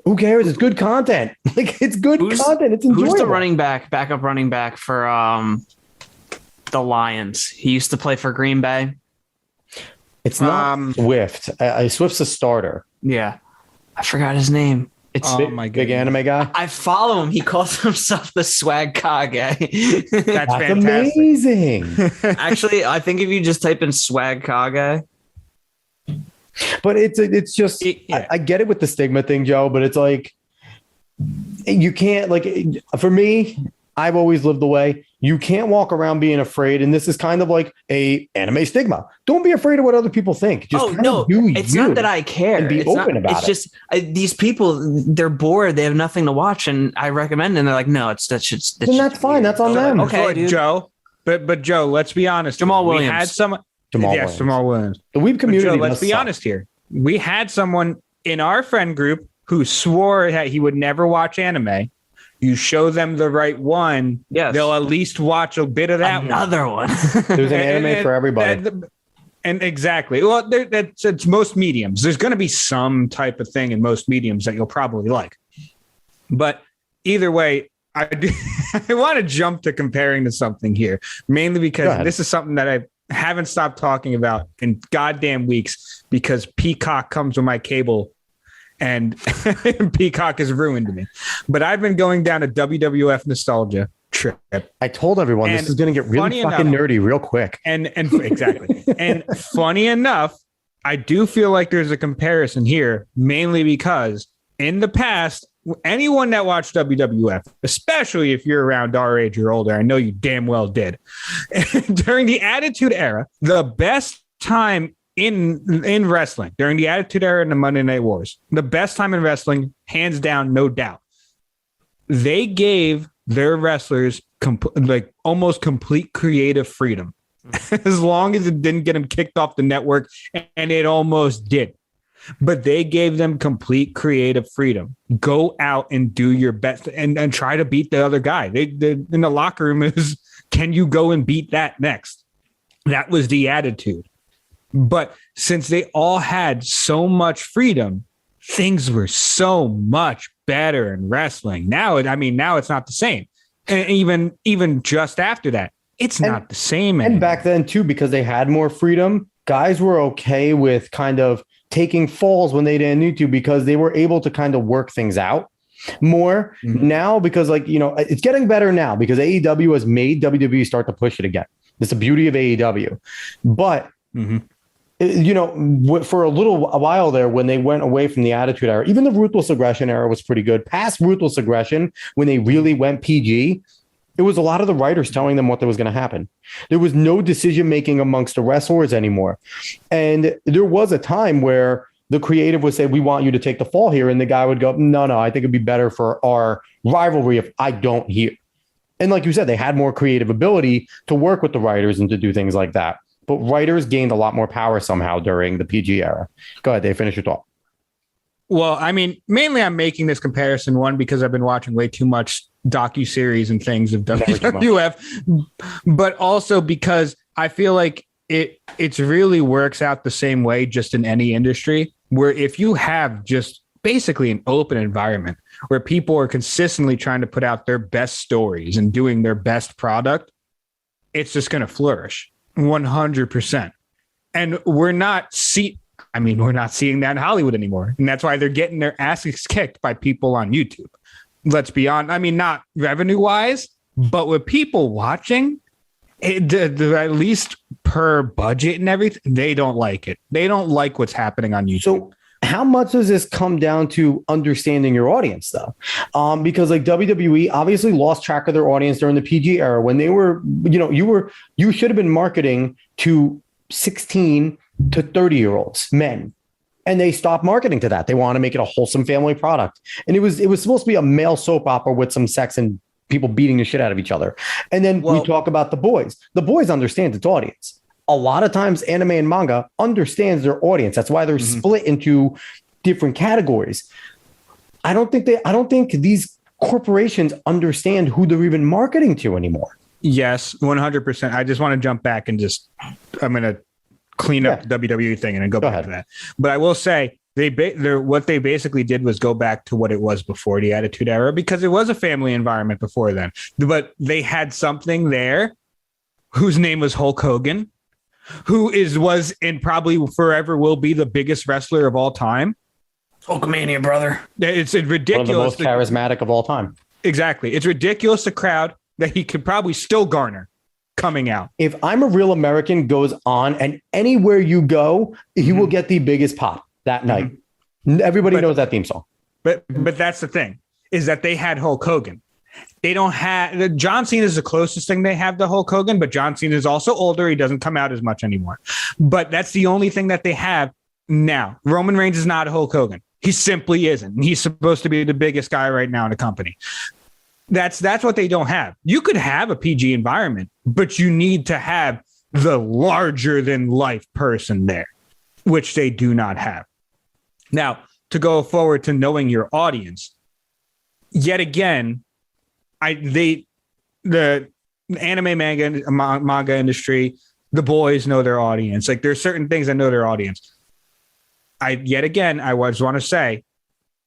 Who cares? It's good content. Like it's good content. It's enjoyable. Who's the backup running back for the Lions? He used to play for Green Bay. It's not Swift. Swift's a starter. Yeah, I forgot his name. It's big anime guy. I follow him. He calls himself the Swag Kage. That's amazing. Actually, I think if you just type in Swag Kage. But it's just, I get it with the stigma thing, Joe, but it's like, you can't, like, for me, I've always lived the way you can't walk around being afraid. And this is kind of like a anime stigma. Don't be afraid of what other people think. Just it's not that I care. And be open about it. It's just these people, they're bored. They have nothing to watch. And I recommend, and they're like, no, that's fine. That's on them. Okay, dude. Joe. But Joe, let's be honest. Jamal Williams. We had someone. Jamal Williams. The weeb community. Joe, let's be honest here. We had someone in our friend group who swore that he would never watch anime. You show them the right one, they'll at least watch a bit of that. Another one. There's an anime for everybody. And exactly. Well, it's most mediums. There's going to be some type of thing in most mediums that you'll probably like. But either way, I want to jump to comparing to something here, mainly because this is something that haven't stopped talking about in goddamn weeks because Peacock comes with my cable and Peacock has ruined me. But I've been going down a WWF nostalgia trip. I told everyone this is going to get really fucking nerdy real quick. And exactly. And funny enough, I do feel like there's a comparison here, mainly because in the past, anyone that watched WWF, especially if you're around our age or older, I know you damn well did. During the Attitude Era, the best time in wrestling, during the Attitude Era and the Monday Night Wars, the best time in wrestling, hands down, no doubt. They gave their wrestlers almost complete creative freedom, as long as it didn't get them kicked off the network, and it almost did. But they gave them complete creative freedom. Go out and do your best and try to beat the other guy. They in the locker room is, can you go and beat that next? That was the attitude. But since they all had so much freedom, things were so much better in wrestling. Now it's not the same. And even just after that, it's not the same anymore. And back then too, because they had more freedom, guys were okay with kind of taking falls when they didn't need to, because they were able to kind of work things out more. Now, because it's getting better now because AEW has made WWE start to push it again. It's the beauty of AEW. But for a while there, when they went away from the Attitude Era, even the Ruthless Aggression era was pretty good. Past Ruthless Aggression, when they really went PG, it was a lot of the writers telling them what was going to happen. There was no decision making amongst the wrestlers anymore. And there was a time where the creative would say, we want you to take the fall here. And the guy would go, no, I think it'd be better for our rivalry if I don't hear. And like you said, they had more creative ability to work with the writers and to do things like that. But writers gained a lot more power somehow during the PG era. Go ahead, Dave, finish your thought. Well, I mean, mainly I'm making this comparison, one, because I've been watching way too much docuseries and things of WWF, but also because I feel like it really works out the same way just in any industry, where if you have just basically an open environment where people are consistently trying to put out their best stories and doing their best product, it's just going to flourish 100%. And we're not seeing that in Hollywood anymore. And that's why they're getting their asses kicked by people on YouTube. Let's be honest. I mean, not revenue wise, but with people watching, at least per budget and everything, they don't like it. They don't like what's happening on YouTube. So how much does this come down to understanding your audience, though? Because like WWE obviously lost track of their audience during the PG era when they were, you should have been marketing to 16 to 30-year-olds, men. And they stopped marketing to that. They want to make it a wholesome family product. And it was supposed to be a male soap opera with some sex and people beating the shit out of each other. And then we talk about The Boys. The Boys understands its audience. A lot of times anime and manga understands their audience. That's why they're split into different categories. I don't think these corporations understand who they're even marketing to anymore. Yes, 100%. I just want to jump back and I'm going to clean up the WWE thing and then go back to that. But I will say what they basically did was go back to what it was before the Attitude Era, because it was a family environment before then. But they had something there whose name was Hulk Hogan, who was and probably forever will be the biggest wrestler of all time. Hulkamania, brother. It's ridiculous. One of the most charismatic of all time. Exactly. It's ridiculous, the crowd that he could probably still garner coming out. If I'm a Real American goes on, and anywhere you go, he will get the biggest pop that night. Everybody knows that theme song. But that's the thing, is that they had Hulk Hogan. They don't have John Cena is the closest thing they have to Hulk Hogan, but John Cena is also older. He doesn't come out as much anymore. But that's the only thing that they have now. Roman Reigns is not Hulk Hogan. He simply isn't. He's supposed to be the biggest guy right now in the company. That's what they don't have. You could have a PG environment, but you need to have the larger than life person there, which they do not have. Now, to go forward to knowing your audience, yet again, the anime manga industry, the boys know their audience. Like there's certain things that know their audience. I just want to say,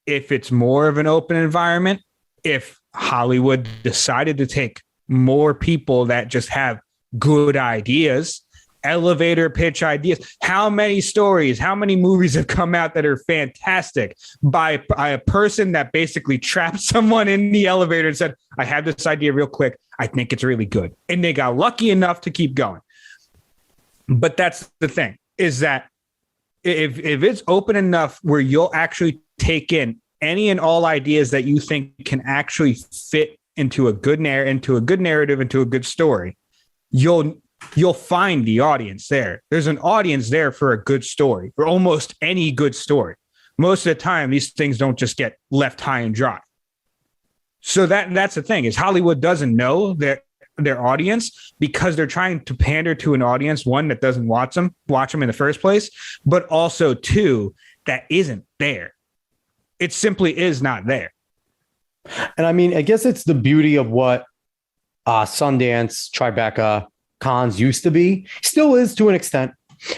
if it's more of an open environment, if Hollywood decided to take more people that just have good ideas elevator pitch ideas. How many stories, how many movies have come out that are fantastic by a person that basically trapped someone in the elevator and said, I have this idea real quick. I think it's really good. And they got lucky enough to keep going. But that's the thing, is that if it's open enough where you'll actually take in any and all ideas that you think can actually fit into a good narrative, into a good story, you'll find the audience there. There's an audience there for a good story, for almost any good story. Most of the time, these things don't just get left high and dry. So that's the thing, is Hollywood doesn't know their audience because they're trying to pander to an audience, one, that doesn't watch them in the first place, but also two, that isn't there. It simply is not there. And I mean, I guess it's the beauty of what Sundance, Tribeca, Cannes used to be, still is to an extent,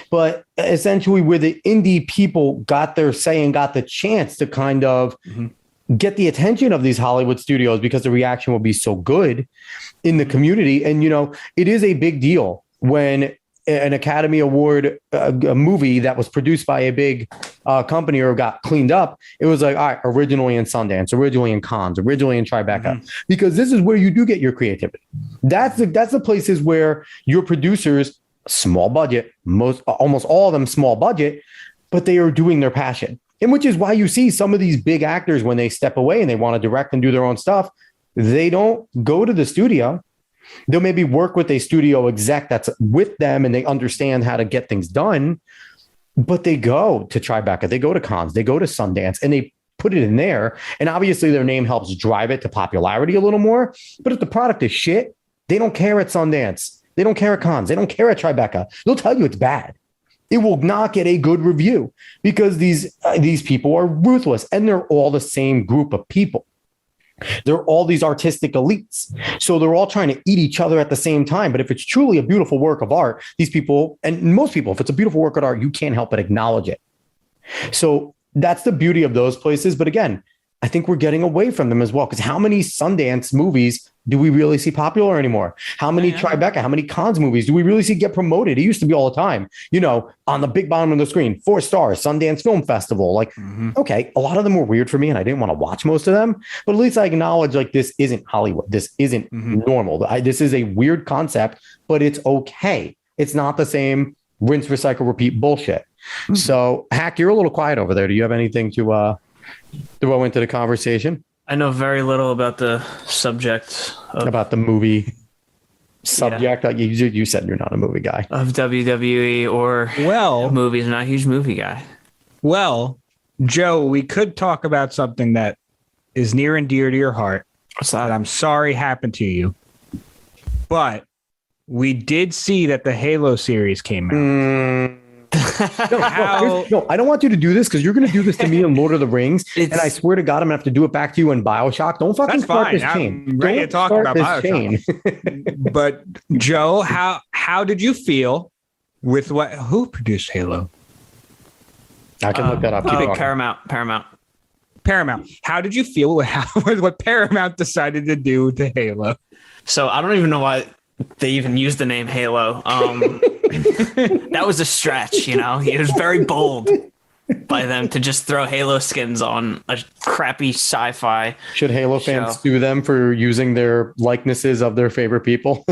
but essentially where the indie people got their say and got the chance to kind of get the attention of these Hollywood studios because the reaction will be so good in the community. And, you know, it is a big deal when an Academy Award a movie that was produced by a big company or got cleaned up, it was like, all right, originally in Sundance, originally in Cannes, originally in Tribeca, because this is where you do get your creativity. That's the places where your producers, small budget, almost all of them small budget, but they are doing their passion. And which is why you see some of these big actors, when they step away and they want to direct and do their own stuff, they don't go to the studio. They'll maybe work with a studio exec that's with them and they understand how to get things done, but they go to Tribeca, they go to Cannes, they go to Sundance, and they put it in there. And obviously their name helps drive it to popularity a little more. But if the product is shit, they don't care at Sundance. They don't care at Cannes. They don't care at Tribeca. They'll tell you it's bad. It will not get a good review because these people are ruthless, and they're all the same group of people. They're all these artistic elites. So they're all trying to eat each other at the same time. But if it's truly a beautiful work of art, these people, and most people, if it's a beautiful work of art, you can't help but acknowledge it. So that's the beauty of those places. But again, I think we're getting away from them as well, because how many Sundance movies do we really see popular anymore? How many Tribeca, how many Cannes movies do we really see get promoted? It used to be all the time, you know, on the big bottom of the screen, 4 stars, Sundance Film Festival. Like, okay, a lot of them were weird for me and I didn't want to watch most of them, but at least I acknowledge, like, this isn't Hollywood. This isn't normal. This is a weird concept, but it's okay. It's not the same rinse, recycle, repeat bullshit. So, Hack, you're a little quiet over there. Do you have anything to throw into the conversation? I know very little about the subject about the movie subject. Yeah. You said you're not a movie guy of WWE or movies. I'm not a huge movie guy. Well, Joe, we could talk about something that is near and dear to your heart. What's that? I'm sorry happened to you, but we did see that the Halo series came out. No, I don't want you to do this because you're going to do this to me in Lord of the Rings, and I swear to God, I'm going to have to do it back to you in BioShock. Don't fucking start this chain. I'm ready to talk about BioShock. But Joe, how did you feel with who produced Halo? I can look that up. Paramount. How did you feel with what Paramount decided to do to Halo? So I don't even know why they even used the name Halo. That was a stretch, you know. It was very bold by them to just throw Halo skins on a crappy sci-fi. Should Halo fans sue them for using their likenesses of their favorite people?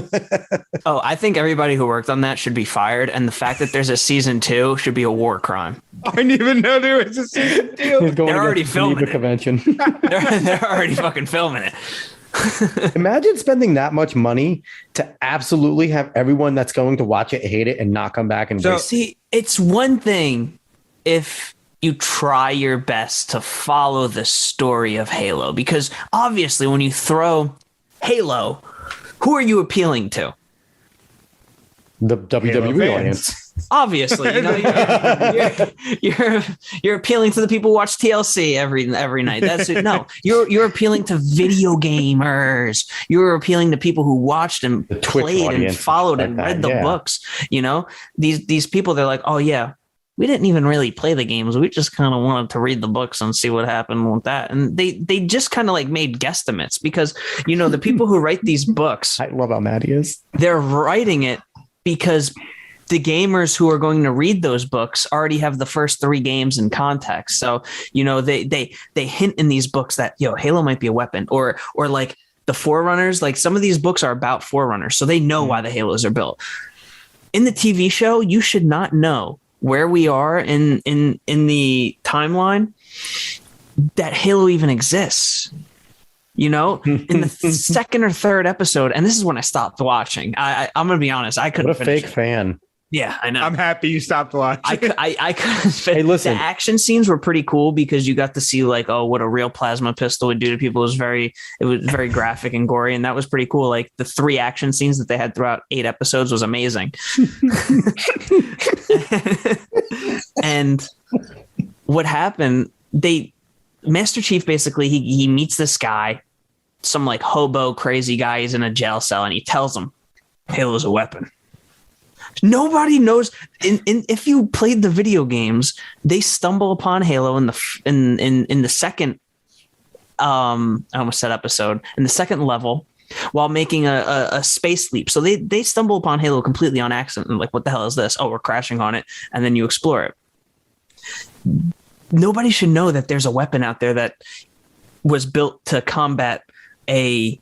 Oh, I think everybody who worked on that should be fired, and the fact that there's a season 2 should be a war crime. I didn't even know there was a season 2. They're already filming it. Convention. They're already fucking filming it. Imagine spending that much money to absolutely have everyone that's going to watch it hate it and not come back and see. It's one thing if you try your best to follow the story of Halo, because obviously when you throw Halo, who are you appealing to? The WWE audience. Obviously, you know, you're appealing to the people who watch TLC every night. That's it. No, you're appealing to video gamers. You're appealing to people who watched and played and followed and read the books. You know, these people, they're like, oh yeah, we didn't even really play the games. We just kind of wanted to read the books and see what happened with that. And they just kind of like made guesstimates because, you know, the people who write these books, I love how mad he is. They're writing it because the gamers who are going to read those books already have the first 3 games in context. So, they hint in these books that, Halo might be a weapon, or like the Forerunners, like some of these books are about Forerunners. So they know why the Halos are built. In the TV show, you should not know where we are in the timeline that Halo even exists. In the second or third episode, and this is when I stopped watching. I'm gonna be honest, I couldn't. What a fake fan. Yeah, I know. I'm happy you stopped watching. I couldn't. Hey, listen. The action scenes were pretty cool because you got to see like, what a real plasma pistol would do to people. It was very graphic and gory, and that was pretty cool. Like the 3 action scenes that they had throughout 8 episodes was amazing. And what happened? Master Chief basically he meets this guy, some like hobo crazy guy. He's in a jail cell, and he tells him Halo's a weapon. Nobody knows. If you played the video games, they stumble upon Halo in the second. I almost said episode in the second level while making a space leap. So they stumble upon Halo completely on accident. And like, what the hell is this? Oh, we're crashing on it, and then you explore it. Nobody should know that there's a weapon out there that was built to combat a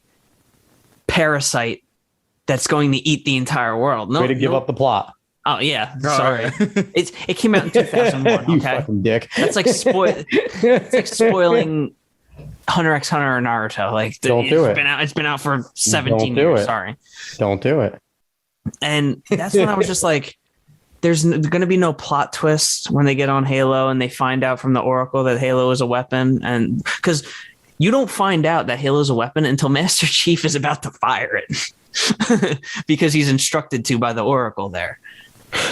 parasite that's going to eat the entire world. Way to give up the plot. Oh yeah, sorry. It came out in 2001. You Okay, fucking dick. that's like spoiling Hunter x Hunter or Naruto. Like Don't do it. It's been out for 17 years. Sorry. Don't do it. And that's when I was just like, there's going to be no plot twist when they get on Halo and they find out from the Oracle that Halo is a weapon. And because you don't find out that Halo is a weapon until Master Chief is about to fire it because he's instructed to by the Oracle there.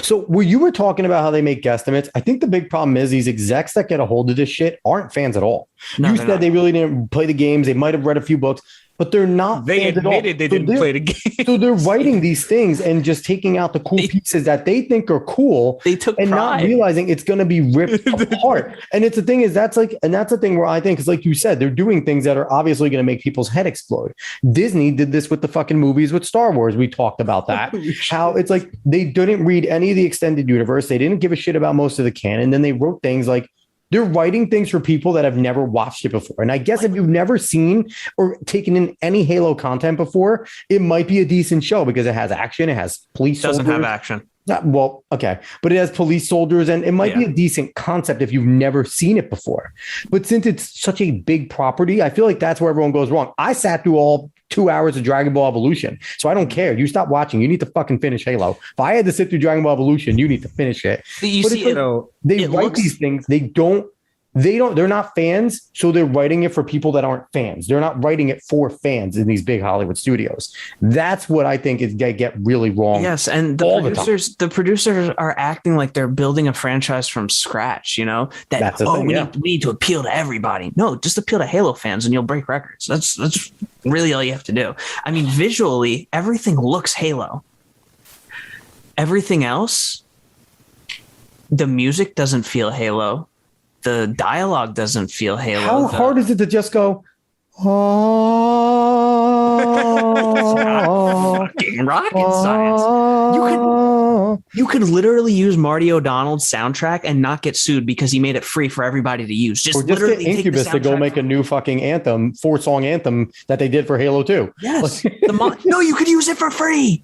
So where you were talking about how they make guesstimates, I think the big problem is these execs that get a hold of this shit aren't fans at all. No, You said they really didn't play the games. They might have read a few books, but they're not. They fans at all. admitted they didn't play the game. So they're writing these things and just taking out the cool pieces that they think are cool. They took and pride. not realizing it's going to be ripped apart. And it's the thing is that's the thing where I think is like you said, they're doing things that are obviously going to make people's head explode. Disney did this with the fucking movies with Star Wars. We talked about that. How it's like they didn't read any of the extended universe. They didn't give a shit about most of the canon. Then they wrote things like they're writing things for people that have never watched it before. And I guess if you've never seen or taken in any Halo content before, it might be a decent show because it has action. It has police. Doesn't soldiers. have action. Well, okay. But it has police soldiers and it might be a decent concept if you've never seen it before. But since it's such a big property, I feel like that's where everyone goes wrong. I sat through all 2 hours of Dragon Ball Evolution. So I don't care. You stop watching. You need to fucking finish Halo. If I had to sit through Dragon Ball Evolution, you need to finish it. They write these things. They're not fans. So they're writing it for people that aren't fans. They're not writing it for fans in these big Hollywood studios. That's what I think is going to get really wrong. Yes. And the producers are acting like they're building a franchise from scratch, we need to appeal to everybody. No, just appeal to Halo fans and you'll break records. That's really all you have to do. I mean, visually, everything looks Halo. Everything else, the music doesn't feel Halo. The dialogue doesn't feel Halo. How hard is it to just go, fucking rocket science? You could literally use Marty O'Donnell's soundtrack and not get sued because he made it free for everybody to use. Just get Incubus to go make a new fucking anthem, 4-song anthem that they did for Halo 2. Yes. No, you could use it for free.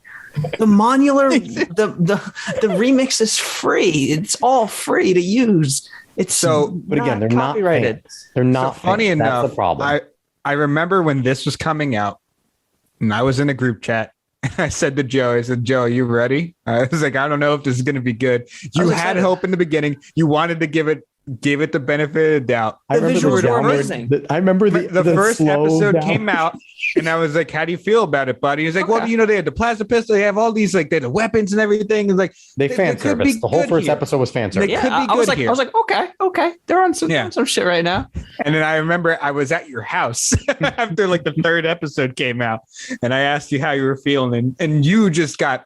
The modular, the remix is free. It's all free to use. But again, they're copyrighted. Not fans. They're not funny fans. enough. That's the problem. I remember when this was coming out, and I was in a group chat. And I said to Joe, Joe, you ready? I was like, I don't know if this is going to be good. You had hope in the beginning. You wanted to give it the benefit of the doubt. I remember the first episode came out, and I was like, "How do you feel about it, buddy?" He's like, "Well, they had the plasma pistol, they have all these they had the weapons and everything." It's like they fan service. The whole first episode was fan service. I was like, okay, they're on some shit right now. And then I remember I was at your house after the third episode came out, and I asked you how you were feeling, and you just got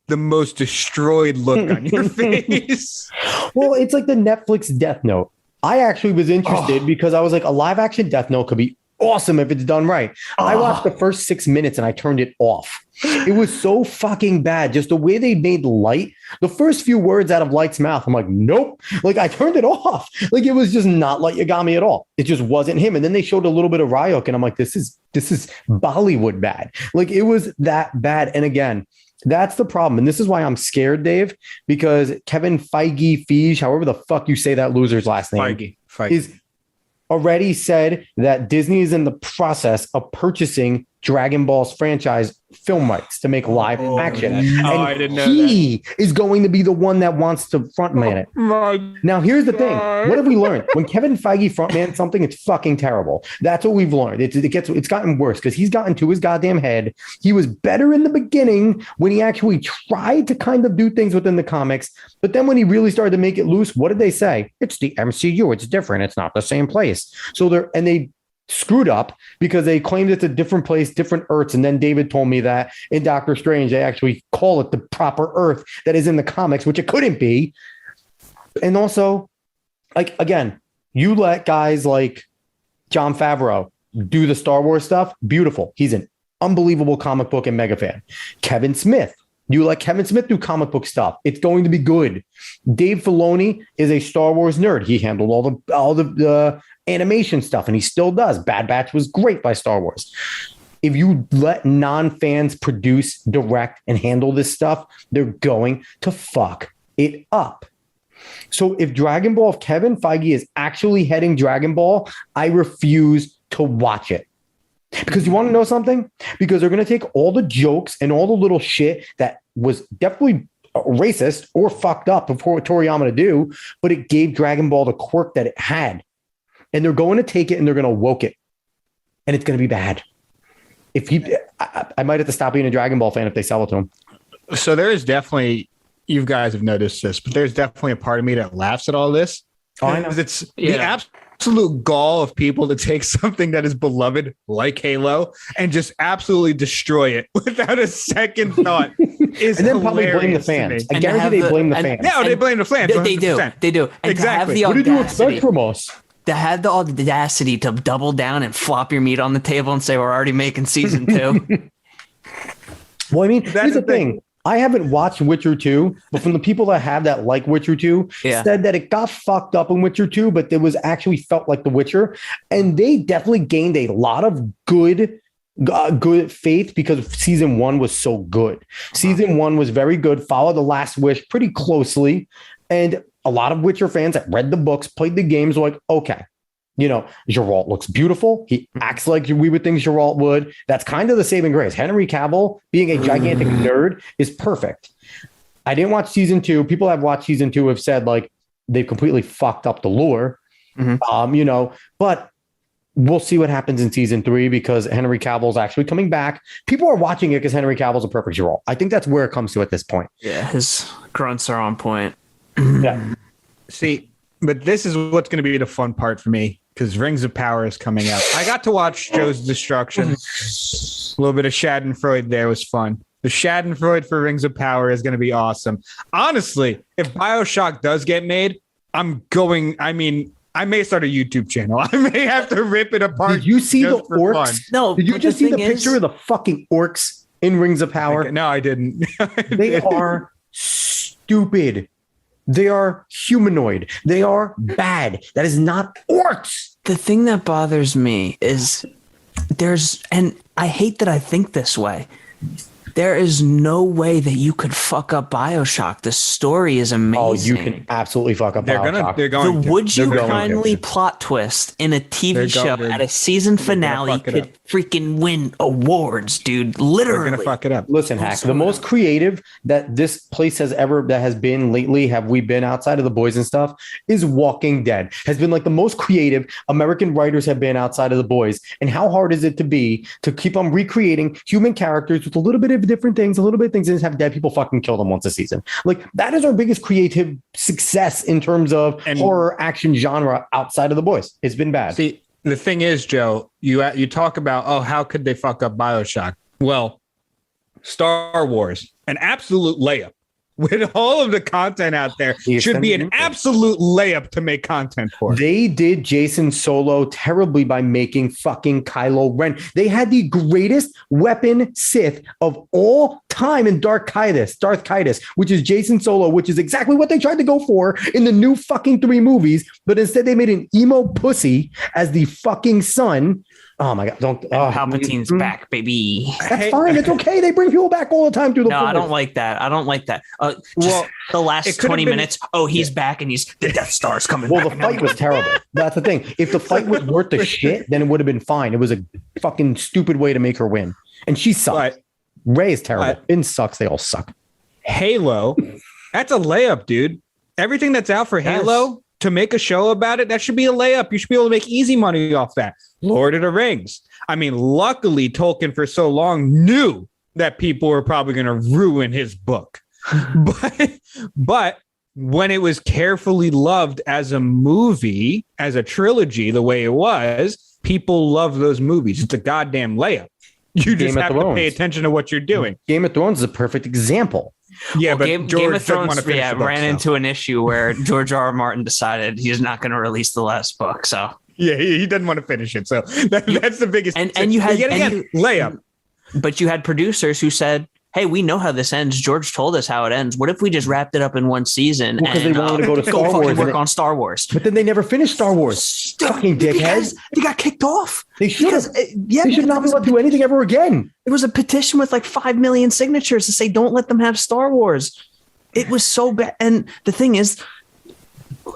the most destroyed look on your face. Well, it's like the Netflix Death Note. I actually was interested because I was like, a live action Death Note could be awesome if it's done right. I watched the first 6 minutes and I turned it off. It was so fucking bad. Just the way they made Light, the first few words out of Light's mouth, I'm like, nope. Like, I turned it off. Like, it was just not Light Yagami at all. It just wasn't him. And then they showed a little bit of Ryuk, and I'm like, this is Bollywood bad. Like, it was that bad. And again, that's the problem. And this is why I'm scared, Dave, because Kevin Feige, however the fuck you say that loser's last name, Feige. is already said that Disney is in the process of purchasing Dragon Ball's franchise film rights to make live action. And I didn't know he is going to be the one that wants to frontman it. Now, here's the thing. What have we learned? When Kevin Feige frontman something, it's fucking terrible. That's what we've learned. It's gotten worse because he's gotten to his goddamn head. He was better in the beginning when he actually tried to kind of do things within the comics. But then when he really started to make it loose, what did they say? It's the MCU. It's different. It's not the same place. So they screwed up because they claimed it's a different place, different Earths. And then David told me that in Doctor Strange, they actually call it the proper Earth that is in the comics, which it couldn't be. And also, like, again, you let guys like Jon Favreau do the Star Wars stuff. Beautiful. He's an unbelievable comic book and mega fan. Kevin Smith. You let Kevin Smith do comic book stuff. It's going to be good. Dave Filoni is a Star Wars nerd. He handled all the animation stuff, and he still does. Bad Batch was great by Star Wars. If you let non-fans produce, direct, and handle this stuff, they're going to fuck it up. So if Kevin Feige is actually heading Dragon Ball, I refuse to watch it. Because you want to know something? Because they're going to take all the jokes and all the little shit that was definitely racist or fucked up before Toriyama to do, but it gave Dragon Ball the quirk that it had. And they're going to take it and they're going to woke it. And it's going to be bad. I might have to stop being a Dragon Ball fan if they sell it to him. So there is definitely, you guys have noticed this, but there's definitely a part of me that laughs at all this. Oh, I know. It's the absolute gall of people to take something that is beloved like Halo and just absolutely destroy it without a second thought. And then probably blame the fans. I guarantee they blame the fans. No, they blame the fans. They do. And exactly. What did you expect from us? To have the audacity to double down and flop your meat on the table and say we're already making season 2. Well, I mean, here's the thing. I haven't watched Witcher 2, but from the people that have that like Witcher 2 said that it got fucked up in Witcher 2, but it was actually felt like The Witcher. And they definitely gained a lot of good faith because season 1 was so good. Season 1 was very good, followed The Last Wish pretty closely. And a lot of Witcher fans that read the books, played the games, were like, okay, Geralt looks beautiful. He acts like we would think Geralt would. That's kind of the saving grace. Henry Cavill being a gigantic nerd is perfect. I didn't watch season 2. People that have watched season 2 have said like they've completely fucked up the lore. But we'll see what happens in season 3 because Henry Cavill's actually coming back. People are watching it because Henry Cavill's a perfect Geralt. I think that's where it comes to at this point. Yeah, his grunts are on point. Yeah. See, but this is what's going to be the fun part for me because Rings of Power is coming out. I got to watch Joe's Destruction. A little bit of Schadenfreude there was fun. The Schadenfreude for Rings of Power is going to be awesome. Honestly, if BioShock does get made, I may start a YouTube channel. I may have to rip it apart. Did you see the orcs? Fun. No. Did you just see the picture of the fucking orcs in Rings of Power? No, I didn't. They are stupid. They are humanoid. They are bad. That is not orcs. The thing that bothers me is and I hate that I think this way. There is no way that you could fuck up BioShock. The story is amazing. Oh, you can absolutely fuck up BioShock. They're going to. Would you kindly plot twist in a TV show at a season finale could freaking win awards, dude. Literally. They're going to fuck it up. Listen, Hack, the most creative that this place has been lately, have we been outside of The Boys and stuff, is Walking Dead. Has been like the most creative American writers have been outside of The Boys. And how hard is it to keep on recreating human characters with a little bit of different things, and just have dead people fucking kill them once a season. Like that is our biggest creative success in terms of horror action genre outside of The Boys. It's been bad. See, the thing is, Joe, you talk about, how could they fuck up BioShock? Well, Star Wars, an absolute layup with all of the content out there, should be an absolute layup to make content for. They did Jason Solo terribly by making fucking Kylo Ren. They had the greatest weapon Sith of all time in Darth Kaitis, which is Jason Solo, which is exactly what they tried to go for in the new fucking 3 movies, but instead they made an emo pussy as the fucking son. Oh my God! Palpatine's back, baby. That's fine. It's okay. They bring people back all the time through the. No, I don't like that. Well, the last 20 minutes. Oh, he's back, and the Death Star's coming. Well, back. the fight was terrible. That's the thing. If the fight was worth the shit, then it would have been fine. It was a fucking stupid way to make her win, and she sucks. Rey is terrible. Finn sucks. They all suck. Halo, that's a layup, dude. Everything that's out for Halo. To make a show about it, that should be a layup. You should be able to make easy money off that. Lord of the Rings. I mean, luckily, Tolkien for so long knew that people were probably going to ruin his book. But when it was carefully loved as a movie, as a trilogy, the way it was, people love those movies. It's a goddamn layup. You just have to pay attention to what you're doing. Game of Thrones is a perfect example. Yeah, but Game of Thrones ran into an issue where George R. R. Martin decided he's not going to release the last book. So yeah, he doesn't want to finish it. So that's the biggest. And you had layup, but you had producers who said, "Hey, we know how this ends. George told us how it ends. What if we just wrapped it up in one season?" Because they wanted to go to Star Wars, work on Star Wars. But then they never finished Star Wars. Fucking dickheads! They got kicked off. They should have. They should not be able to do anything ever again. There was a petition with like 5 million signatures to say, "Don't let them have Star Wars." It was so bad. And the thing is,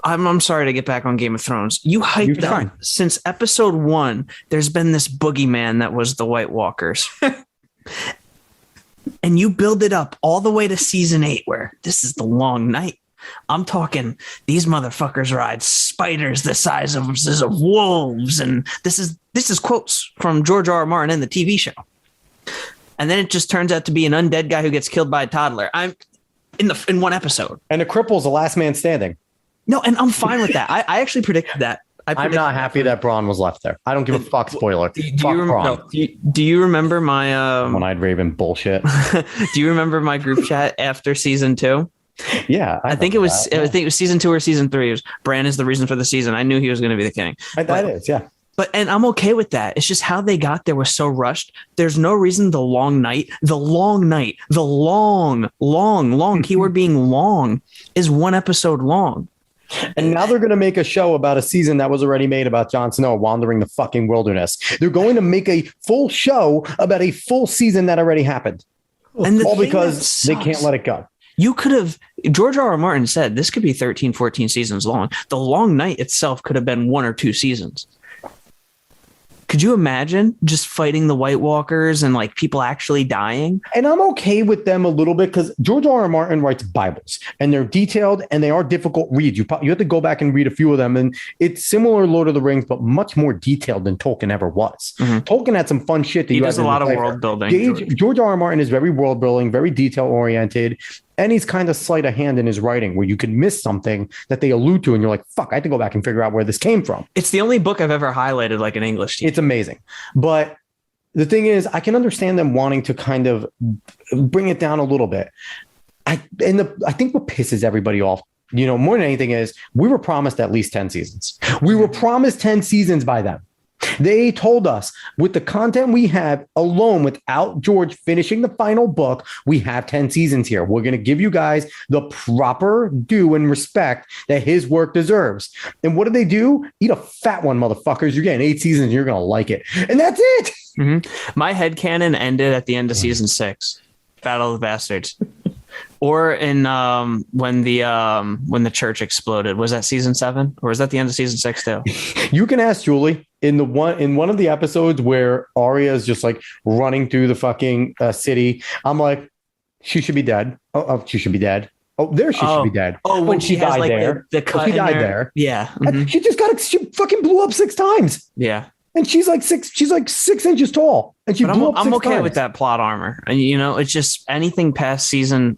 I'm sorry to get back on Game of Thrones. You hyped up since episode 1. There's been this boogeyman that was the White Walkers. And you build it up all the way to season 8, where this is the long night. I'm talking these motherfuckers ride spiders the size of wolves. And this is quotes from George R. R. Martin in the TV show. And then it just turns out to be an undead guy who gets killed by a toddler. I'm in one episode. And the cripple's the last man standing. No, and I'm fine with that. I actually predicted that. I'm not happy that Braun was left there. I don't give a fuck. Spoiler. Do you remember my one-eyed Raven bullshit? Do you remember my group chat after season 2? Yeah, I think it was season 2 or season 3. It was Bran is the reason for the season. I knew he was going to be the king. That is, yeah. And I'm okay with that. It's just how they got there was so rushed. There's no reason the long keyword being long is one episode long. And now they're going to make a show about a season that was already made about Jon Snow wandering the fucking wilderness. They're going to make a full show about a full season that already happened. And all because they can't let it go. You could have, George R. R. Martin said this could be 13, 14 seasons long. The Long Night itself could have been 1 or 2 seasons. Could you imagine just fighting the White Walkers and like people actually dying? And I'm okay with them a little bit because George R. R. Martin writes Bibles and they're detailed and they are difficult reads. You have to go back and read a few of them. And it's similar Lord of the Rings, but much more detailed than Tolkien ever was. Mm-hmm. Tolkien had some fun shit. He does a lot of world building. George R. R. Martin is very world building, very detail oriented. And he's kind of sleight of hand in his writing where you could miss something that they allude to. And you're like, fuck, I have to go back and figure out where this came from. It's the only book I've ever highlighted like an English teacher. It's amazing. But the thing is, I can understand them wanting to kind of bring it down a little bit. I think what pisses everybody off, more than anything is we were promised at least 10 seasons. We were promised 10 seasons by them. They told us with the content we have alone, without George finishing the final book, we have 10 seasons here. We're going to give you guys the proper due and respect that his work deserves. And what do they do? Eat a fat one, motherfuckers. You're getting 8 seasons. And you're going to like it. And that's it. Mm-hmm. My headcanon ended at the end of season 6, Battle of the Bastards. Or in when the church exploded. Was that season 7 or was that the end of season 6 too? You can ask Julie in one of the episodes where Arya is just like running through the fucking city. I'm like, she should be dead. Oh, she should be dead. Oh, there she should be dead. Oh, when she died like there. The cut. She died there. Yeah. Mm-hmm. She fucking blew up 6 times. Yeah. And she's like 6 inches tall. And I'm okay with that plot armor. And it's just anything past season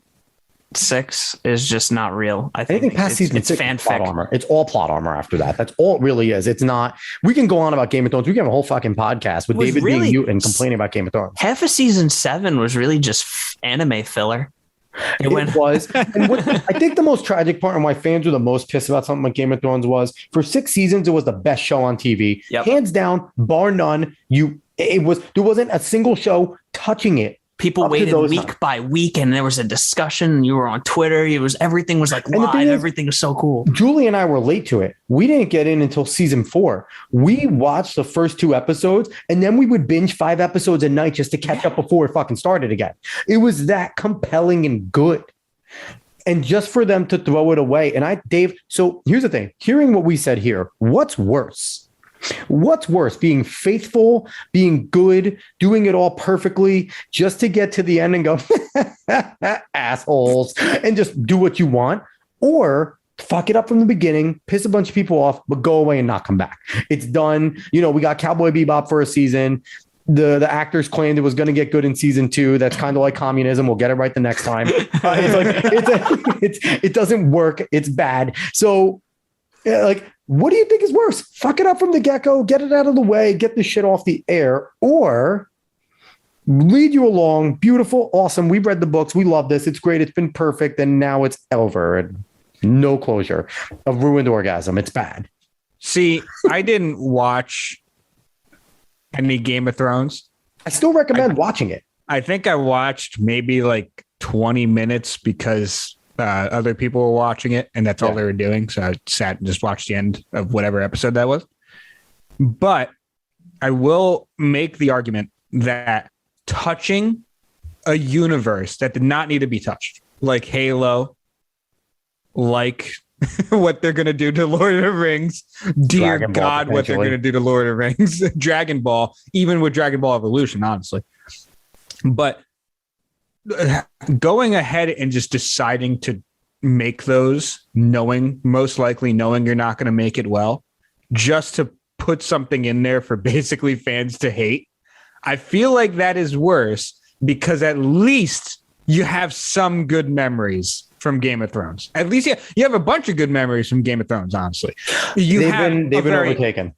6 is just not real. I think anything past season 6 is plot armor. It's all plot armor after that. That's all it really is. It's not. We can go on about Game of Thrones. We can have a whole fucking podcast with David being mute and complaining about Game of Thrones. Half of season 7 was really just anime filler. It went. was. And what I think the most tragic part and why fans were the most pissed about something like Game of Thrones was for 6 seasons, it was the best show on TV. Yep. Hands down, bar none. There wasn't a single show touching it. People waited week by week, and there was a discussion. And you were on Twitter. Everything was like live. Everything was so cool. Julie and I were late to it. We didn't get in until season 4. We watched the first 2 episodes, and then we would binge 5 episodes a night just to catch up before it fucking started again. It was that compelling and good. And just for them to throw it away. And Dave, so here's the thing. Hearing what we said here, what's worse? What's worse, being faithful, being good, doing it all perfectly just to get to the end and go, assholes, and just do what you want? Or fuck it up from the beginning, piss a bunch of people off, but go away and not come back. It's done. We got Cowboy Bebop for a season. The actors claimed it was going to get good in season 2. That's kind of like communism. We'll get it right the next time. It doesn't work. It's bad. So what do you think is worse? Fuck it up from the get-go, get it out of the way, get this shit off the air, or lead you along, beautiful, awesome. We've read the books. We love this. It's great. It's been perfect. And now it's over. And no closure. A ruined orgasm. It's bad. See, I didn't watch any Game of Thrones. I still recommend watching it. I think I watched maybe like 20 minutes because other people were watching it, and that's all they were doing. So I sat and just watched the end of whatever episode that was. But I will make the argument that touching a universe that did not need to be touched, like Halo, like what they're going to do to Lord of the Rings, dear Dragon Ball, God, what they're going to do to Lord of the Rings, Dragon Ball, even with Dragon Ball Evolution, honestly. But going ahead and just deciding to make those, most likely knowing you're not going to make it well, just to put something in there for basically fans to hate, I feel like that is worse, because at least you have some good memories from Game of Thrones. At least you have a bunch of good memories from Game of Thrones, honestly. They've been overtaken.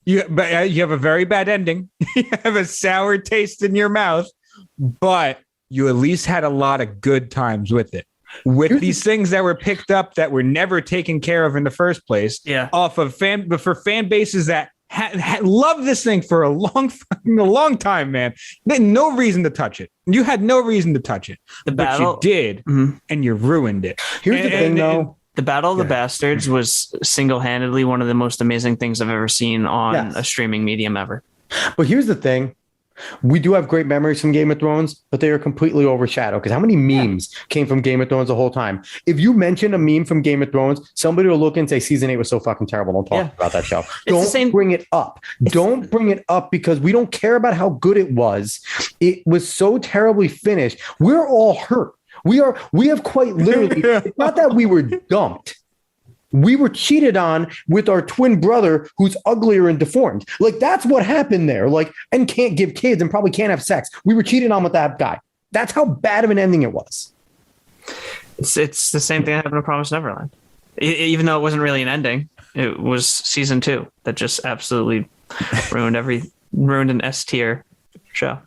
You have a very bad ending. You have a sour taste in your mouth, but you at least had a lot of good times with it. With these things that were picked up that were never taken care of in the first place, off of for fan bases that loved this thing for a long time, man. They had no reason to touch it. You had no reason to touch it, but you did, and you ruined it. Here's the thing, though. The Battle of the Bastards was single-handedly one of the most amazing things I've ever seen on a streaming medium ever. But here's the thing. We do have great memories from Game of Thrones, but they are completely overshadowed, because how many memes came from Game of Thrones the whole time? If you mention a meme from Game of Thrones, somebody will look and say season 8 was so fucking terrible. Don't talk about that show. Don't bring it up. Don't bring it up, because we don't care about how good it was. It was so terribly finished. We're all hurt. We have quite literally, it's not that we were dumped. We were cheated on with our twin brother who's uglier and deformed. Like, that's what happened there. Like, and can't give kids and probably can't have sex. We were cheated on with that guy. That's how bad of an ending it was. It's the same thing that happened to Promised Neverland. Even though it wasn't really an ending, it was season 2 that just absolutely ruined an S tier show.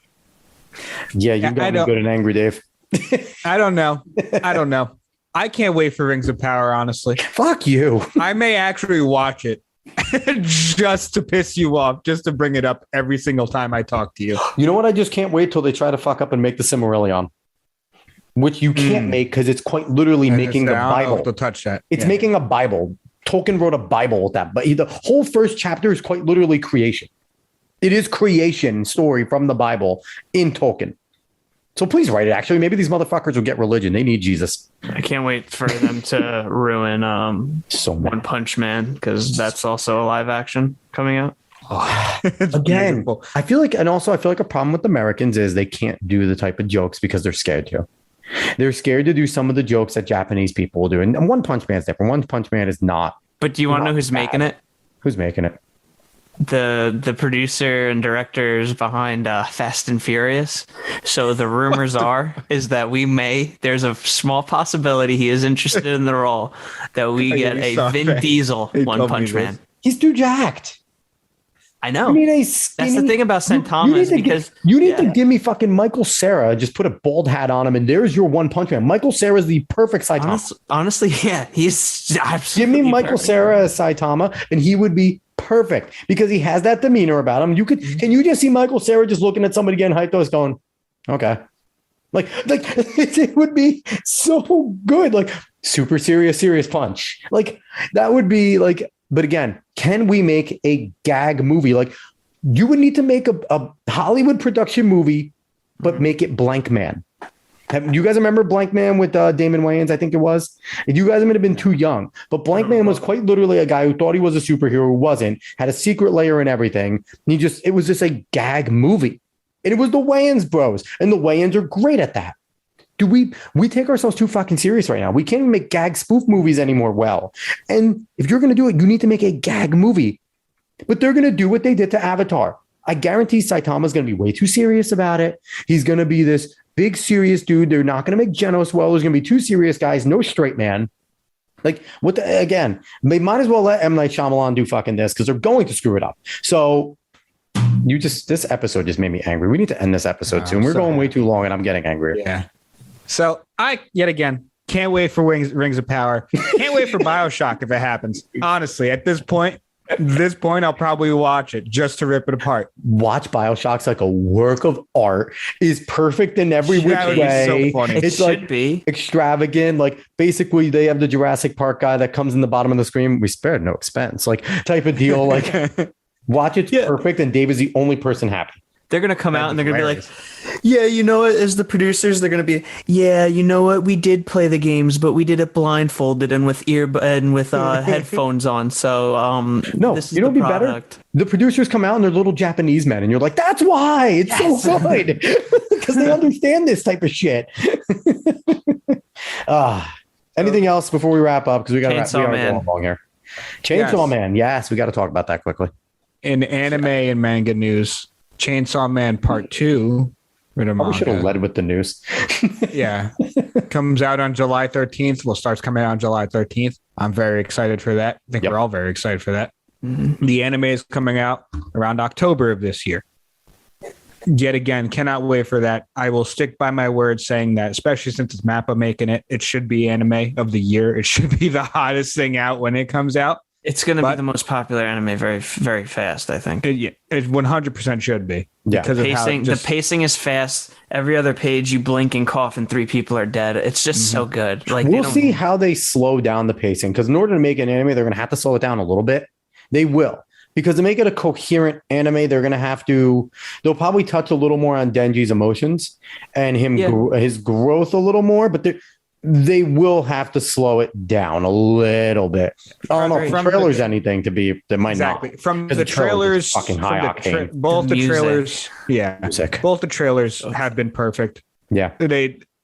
Yeah, you got me good and angry, Dave. I don't know. I can't wait for Rings of Power, honestly. Fuck you. I may actually watch it just to piss you off, just to bring it up every single time I talk to you. You know what? I just can't wait till they try to fuck up and make the Silmarillion, which you can't make, because it's quite literally making the Bible. To touch that. It's making a Bible. Tolkien wrote a Bible with that, but the whole first chapter is quite literally creation. It is creation story from the Bible in Tolkien. So please write it. Actually, maybe these motherfuckers will get religion. They need Jesus. I can't wait for them to ruin One Punch Man, because that's also a live action coming out. Again, beautiful. I feel like a problem with Americans is they can't do the type of jokes because they're scared to. They're scared to do some of the jokes that Japanese people will do. And One Punch Man's different. One Punch Man is not. But do you want to know who's making it? Who's making it? The producer and directors behind Fast and Furious. So the rumors is that there's a small possibility he is interested in the role, that we get a Vin Diesel One Punch Man. He's too jacked. I know. You need a That's the skinny- thing about St. you Thomas, need to because you need to give me fucking Michael Cera. Just put a bald hat on him, and there's your One Punch Man. Michael Cera is the perfect Saitama. honestly, yeah, he's Give absolutely me Michael perfect. Cera as Saitama, and he would be perfect because he has that demeanor about him. Can you just see Michael Cera just looking at somebody getting hyped, just going, okay, like it would be so good, like super serious punch, like that would be like. But again, can we make a gag movie? Like you would need to make a Hollywood production movie, but make it Blank Man. You guys remember Blank Man with Damon Wayans? I think it was. And you guys might have been too young, but Blank Man was quite literally a guy who thought he was a superhero, who wasn't, had a secret layer and everything. And it was just a gag movie. And it was the Wayans bros. And the Wayans are great at that. We take ourselves too fucking serious right now. We can't even make gag spoof movies anymore well. And if you're going to do it, you need to make a gag movie. But they're going to do what they did to Avatar. I guarantee Saitama's going to be way too serious about it. He's going to be this big serious dude. They're not going to make Genos well. There's going to be two serious guys, no straight man. Like again, they might as well let M. Night Shyamalan do fucking this because they're going to screw it up. So this episode just made me angry. We need to end this episode soon. We're going way too long and I'm getting angry. Yeah. So I, yet again, can't wait for Rings of Power. Can't wait for BioShock if it happens. Honestly, at this point, I'll probably watch it just to rip it apart. Watch BioShock's like a work of art. Is perfect in every which way. So funny. It's should like be extravagant. Like basically they have the Jurassic Park guy that comes in the bottom of the screen. We spared no expense, like type of deal. Like watch it's perfect. And Dave is the only person happy. they're gonna come out and they're gonna be like, yeah, you know what, as the producers, they're gonna be, yeah, you know what, we did play the games, but we did it blindfolded and with headphones on. So no, this is you don't the be product. better. The producers come out and they're little Japanese men, and you're like, that's why it's so good because they understand this type of shit. Anything else before we wrap up? Because we got to go along here. Chainsaw Man, yes, we got to talk about that quickly. In anime and manga news, Chainsaw Man Part 2. We should have led with the news. Yeah. Comes out on July 13th. Well, starts coming out on July 13th. I'm very excited for that. I think we're all very excited for that. Mm-hmm. The anime is coming out around October of this year. Yet again, cannot wait for that. I will stick by my word saying that, especially since it's Mappa making it, it should be anime of the year. It should be the hottest thing out when it comes out. It's going to be the most popular anime very, very fast, I think. It 100% should be. Yeah. Because the pacing is fast. Every other page, you blink and cough and 3 people are dead. It's just so good. Like we'll see how they slow down the pacing, because in order to make an anime, they're going to have to slow it down a little bit. They will. Because to make it a coherent anime, they're going to have to, they'll probably touch a little more on Denji's emotions and his growth a little more, but they will have to slow it down a little bit. I don't know if the trailer's anything to be, that might not. From the trailers, fucking high octane. Both the trailers, music. Both the trailers have been perfect. Yeah.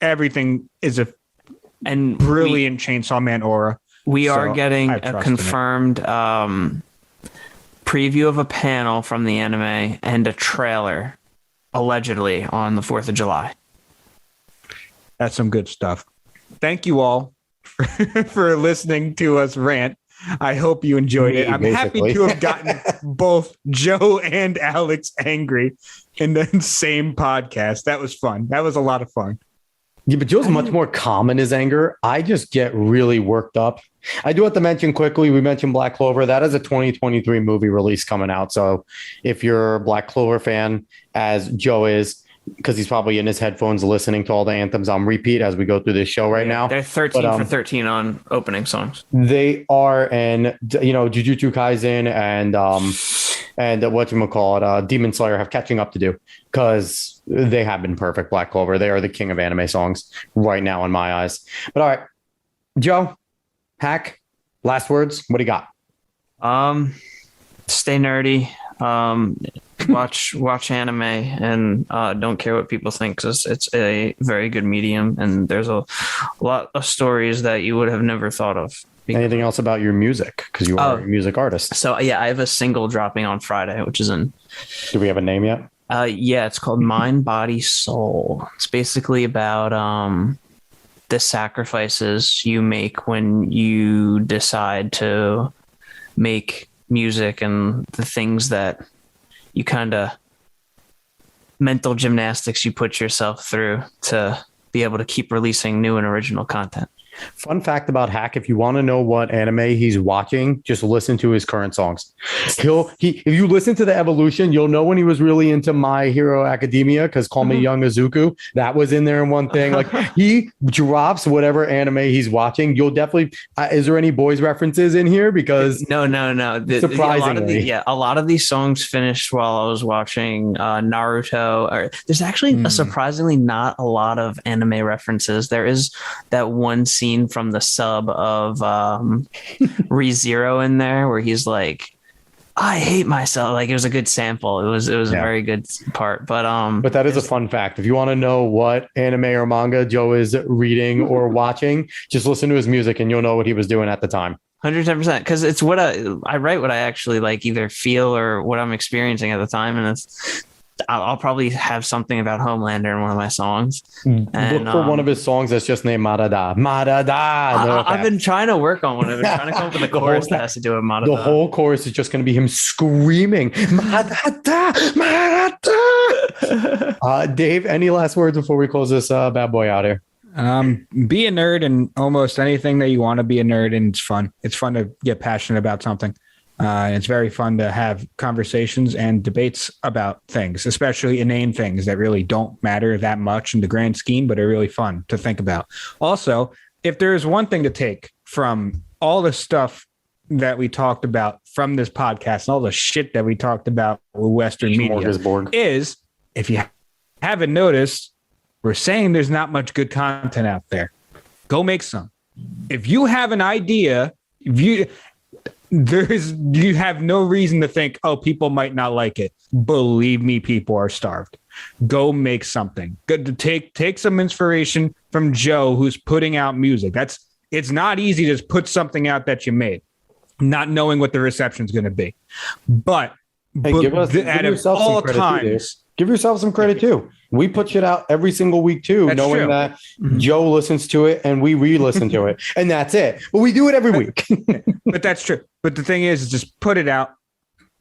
Everything is a brilliant Chainsaw Man aura. We are getting a confirmed preview of a panel from the anime and a trailer allegedly on the 4th of July. That's some good stuff. Thank you all for listening to us rant. I hope you enjoyed it. I'm happy to have gotten both Joe and Alex angry in the same podcast. That was fun. That was a lot of fun. Yeah, but Joe's much more calm in his anger. I just get really worked up. I do have to mention quickly, we mentioned Black Clover. That is a 2023 movie release coming out. So if you're a Black Clover fan, as Joe is, because he's probably in his headphones listening to all the anthems on repeat as we go through this show right now. They're 13 for 13 on opening songs. They are, and Jujutsu Kaisen and whatchamacallit, Demon Slayer have catching up to do, because they have been perfect. Black Clover, they are the king of anime songs right now in my eyes. But all right, Joe, Hack, last words. What do you got? Stay nerdy. Watch anime, and don't care what people think, because it's a very good medium, and there's a lot of stories that you would have never thought of. Anything else about your music? Because you are a music artist. So yeah, I have a single dropping on Friday, which is in. Do we have a name yet? Yeah, it's called Mind, Body, Soul. It's basically about the sacrifices you make when you decide to make music, and the things that you kind of mental gymnastics you put yourself through to be able to keep releasing new and original content. Fun fact about Hack: if you want to know what anime he's watching, just listen to his current songs. If you listen to the evolution, you'll know when he was really into My Hero Academia, because Call Me Young Izuku, that was in there in one thing. Like, he drops whatever anime he's watching. You'll definitely. Is there any boys references in here? Because no. Surprisingly, a lot of these songs finished while I was watching Naruto. There's actually a surprisingly not a lot of anime references. There is that one scene from the sub of ReZero in there where he's like, I hate myself. Like, it was a good sample. It was a very good part. But that is a fun fact. If you want to know what anime or manga Joe is reading or watching, just listen to his music and you'll know what he was doing at the time. 110%, because it's what I write, what I actually like, either feel or what I'm experiencing at the time, and I'll probably have something about Homelander in one of my songs. And, look for one of his songs that's just named Marada. I've been trying to work on one. I've been trying to come up with a chorus that has to do with Marada. The whole chorus is just going to be him screaming, Marada, Marada. Dave, any last words before we close this bad boy out here? Be a nerd in almost anything that you want to be a nerd in. It's fun. It's fun to get passionate about something. It's very fun to have conversations and debates about things, especially inane things that really don't matter that much in the grand scheme, but are really fun to think about. Also, if there is one thing to take from all the stuff that we talked about from this podcast and all the shit that we talked about with Western media is, if you haven't noticed, we're saying there's not much good content out there. Go make some. If you have an idea, you have no reason to think, oh, people might not like it. Believe me, people are starved. Go make something. Good to take some inspiration from Joe, who's putting out music. It's not easy to put something out that you made, not knowing what the reception is going to be. But give yourself some credit too. Give yourself some credit too. We put shit out every single week too, knowing that Joe listens to it and we re-listen to it, and that's it. But we do it every week. But that's true. But the thing is, just put it out,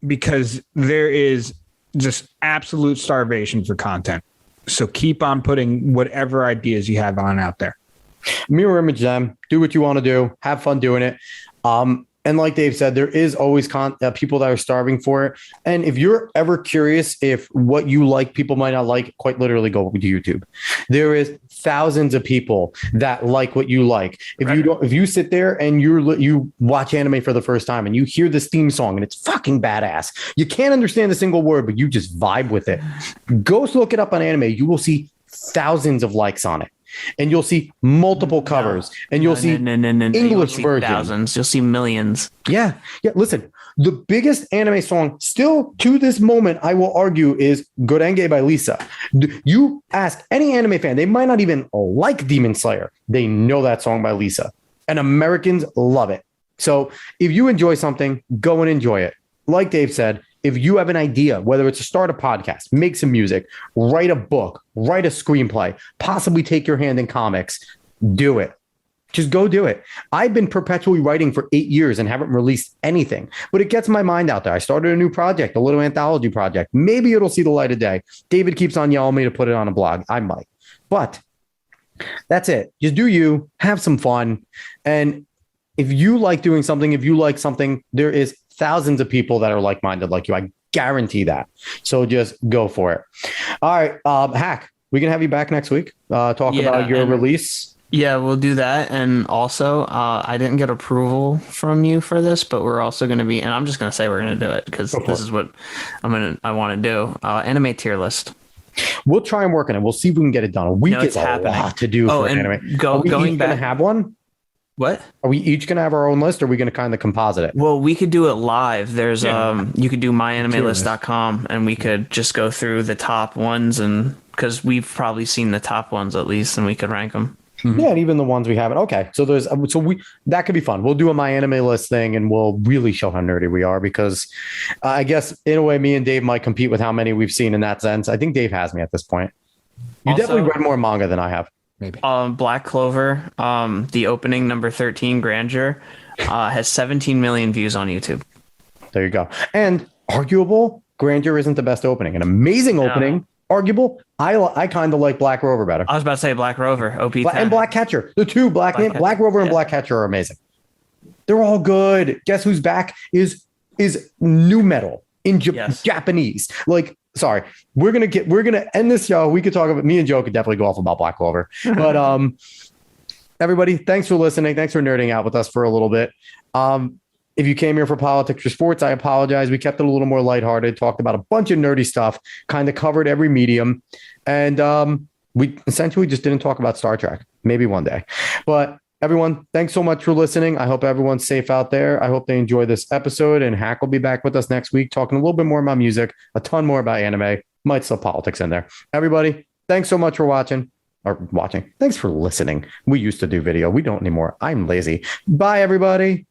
because there is just absolute starvation for content. So keep on putting whatever ideas you have on out there. Mirror image them. Do what you want to do. Have fun doing it. And like Dave said, there is always people that are starving for it. And if you're ever curious if what you like, people might not like, quite literally go to YouTube. There is thousands of people that like what you like. If you sit there and you watch anime for the first time and you hear this theme song and it's fucking badass, you can't understand a single word, but you just vibe with it. Go look it up on anime. You will see thousands of likes on it. And you'll see multiple covers, and you'll see English versions. Thousands. You'll see millions. Yeah. Listen, the biggest anime song still to this moment, I will argue, is Gorenge by Lisa. You ask any anime fan, they might not even like Demon Slayer. They know that song by Lisa, and Americans love it. So if you enjoy something, go and enjoy it. Like Dave said, if you have an idea, whether it's to start a podcast, make some music, write a book, write a screenplay, possibly take your hand in comics, do it. Just go do it. I've been perpetually writing for 8 years and haven't released anything, but it gets my mind out there. I started a new project, a little anthology project. Maybe it'll see the light of day. David keeps on yelling at me to put it on a blog. I might, but that's it. Just do you, have some fun. And if you like doing something, if you like something, there is thousands of people that are like-minded like you. I guarantee that. So just go for it. All right. Hack, we can have you back next week. Talk about your release. Yeah, we'll do that. And also, I didn't get approval from you for this, but we're also going to be, and I'm just going to say we're going to do it because this is what I want to do. Anime tier list. We'll try and work on it. We'll see if we can get it done. A week is a lot to do for anime. Going back, have one. What? Are we each going to have our own list, or are we going to kind of composite it? Well, we could do it live. There's you could do myanimelist.com and we could just go through the top ones, and because we've probably seen the top ones at least, and we could rank them. Mm-hmm. Yeah, and even the ones we haven't. Okay, so that could be fun. We'll do a My Anime List thing, and we'll really show how nerdy we are, because I guess in a way, me and Dave might compete with how many we've seen in that sense. I think Dave has me at this point. You definitely read more manga than I have. Maybe. Black Clover, the opening number 13, Grandeur, has 17 million views on YouTube. There you go. And arguable, Grandeur isn't the best opening. An amazing opening, arguable. I kind of like Black Rover better. I was about to say Black Rover, OP10. And Black Catcher. The two, Black Rover and Black Catcher are amazing. They're all good. Guess who's back is new metal in Japanese. Like, sorry, we're gonna end this show. We could talk about, me and Joe could definitely go off about Black Clover. But everybody, thanks for listening. Thanks for nerding out with us for a little bit. If you came here for politics or sports, I apologize. We kept it a little more lighthearted, talked about a bunch of nerdy stuff, kind of covered every medium. And we essentially just didn't talk about Star Trek. Maybe one day. But everyone, thanks so much for listening. I hope everyone's safe out there. I hope they enjoy this episode. And Hack will be back with us next week, talking a little bit more about music, a ton more about anime, might still politics in there. Everybody, thanks so much for watching. Thanks for listening. We used to do video. We don't anymore. I'm lazy. Bye, everybody.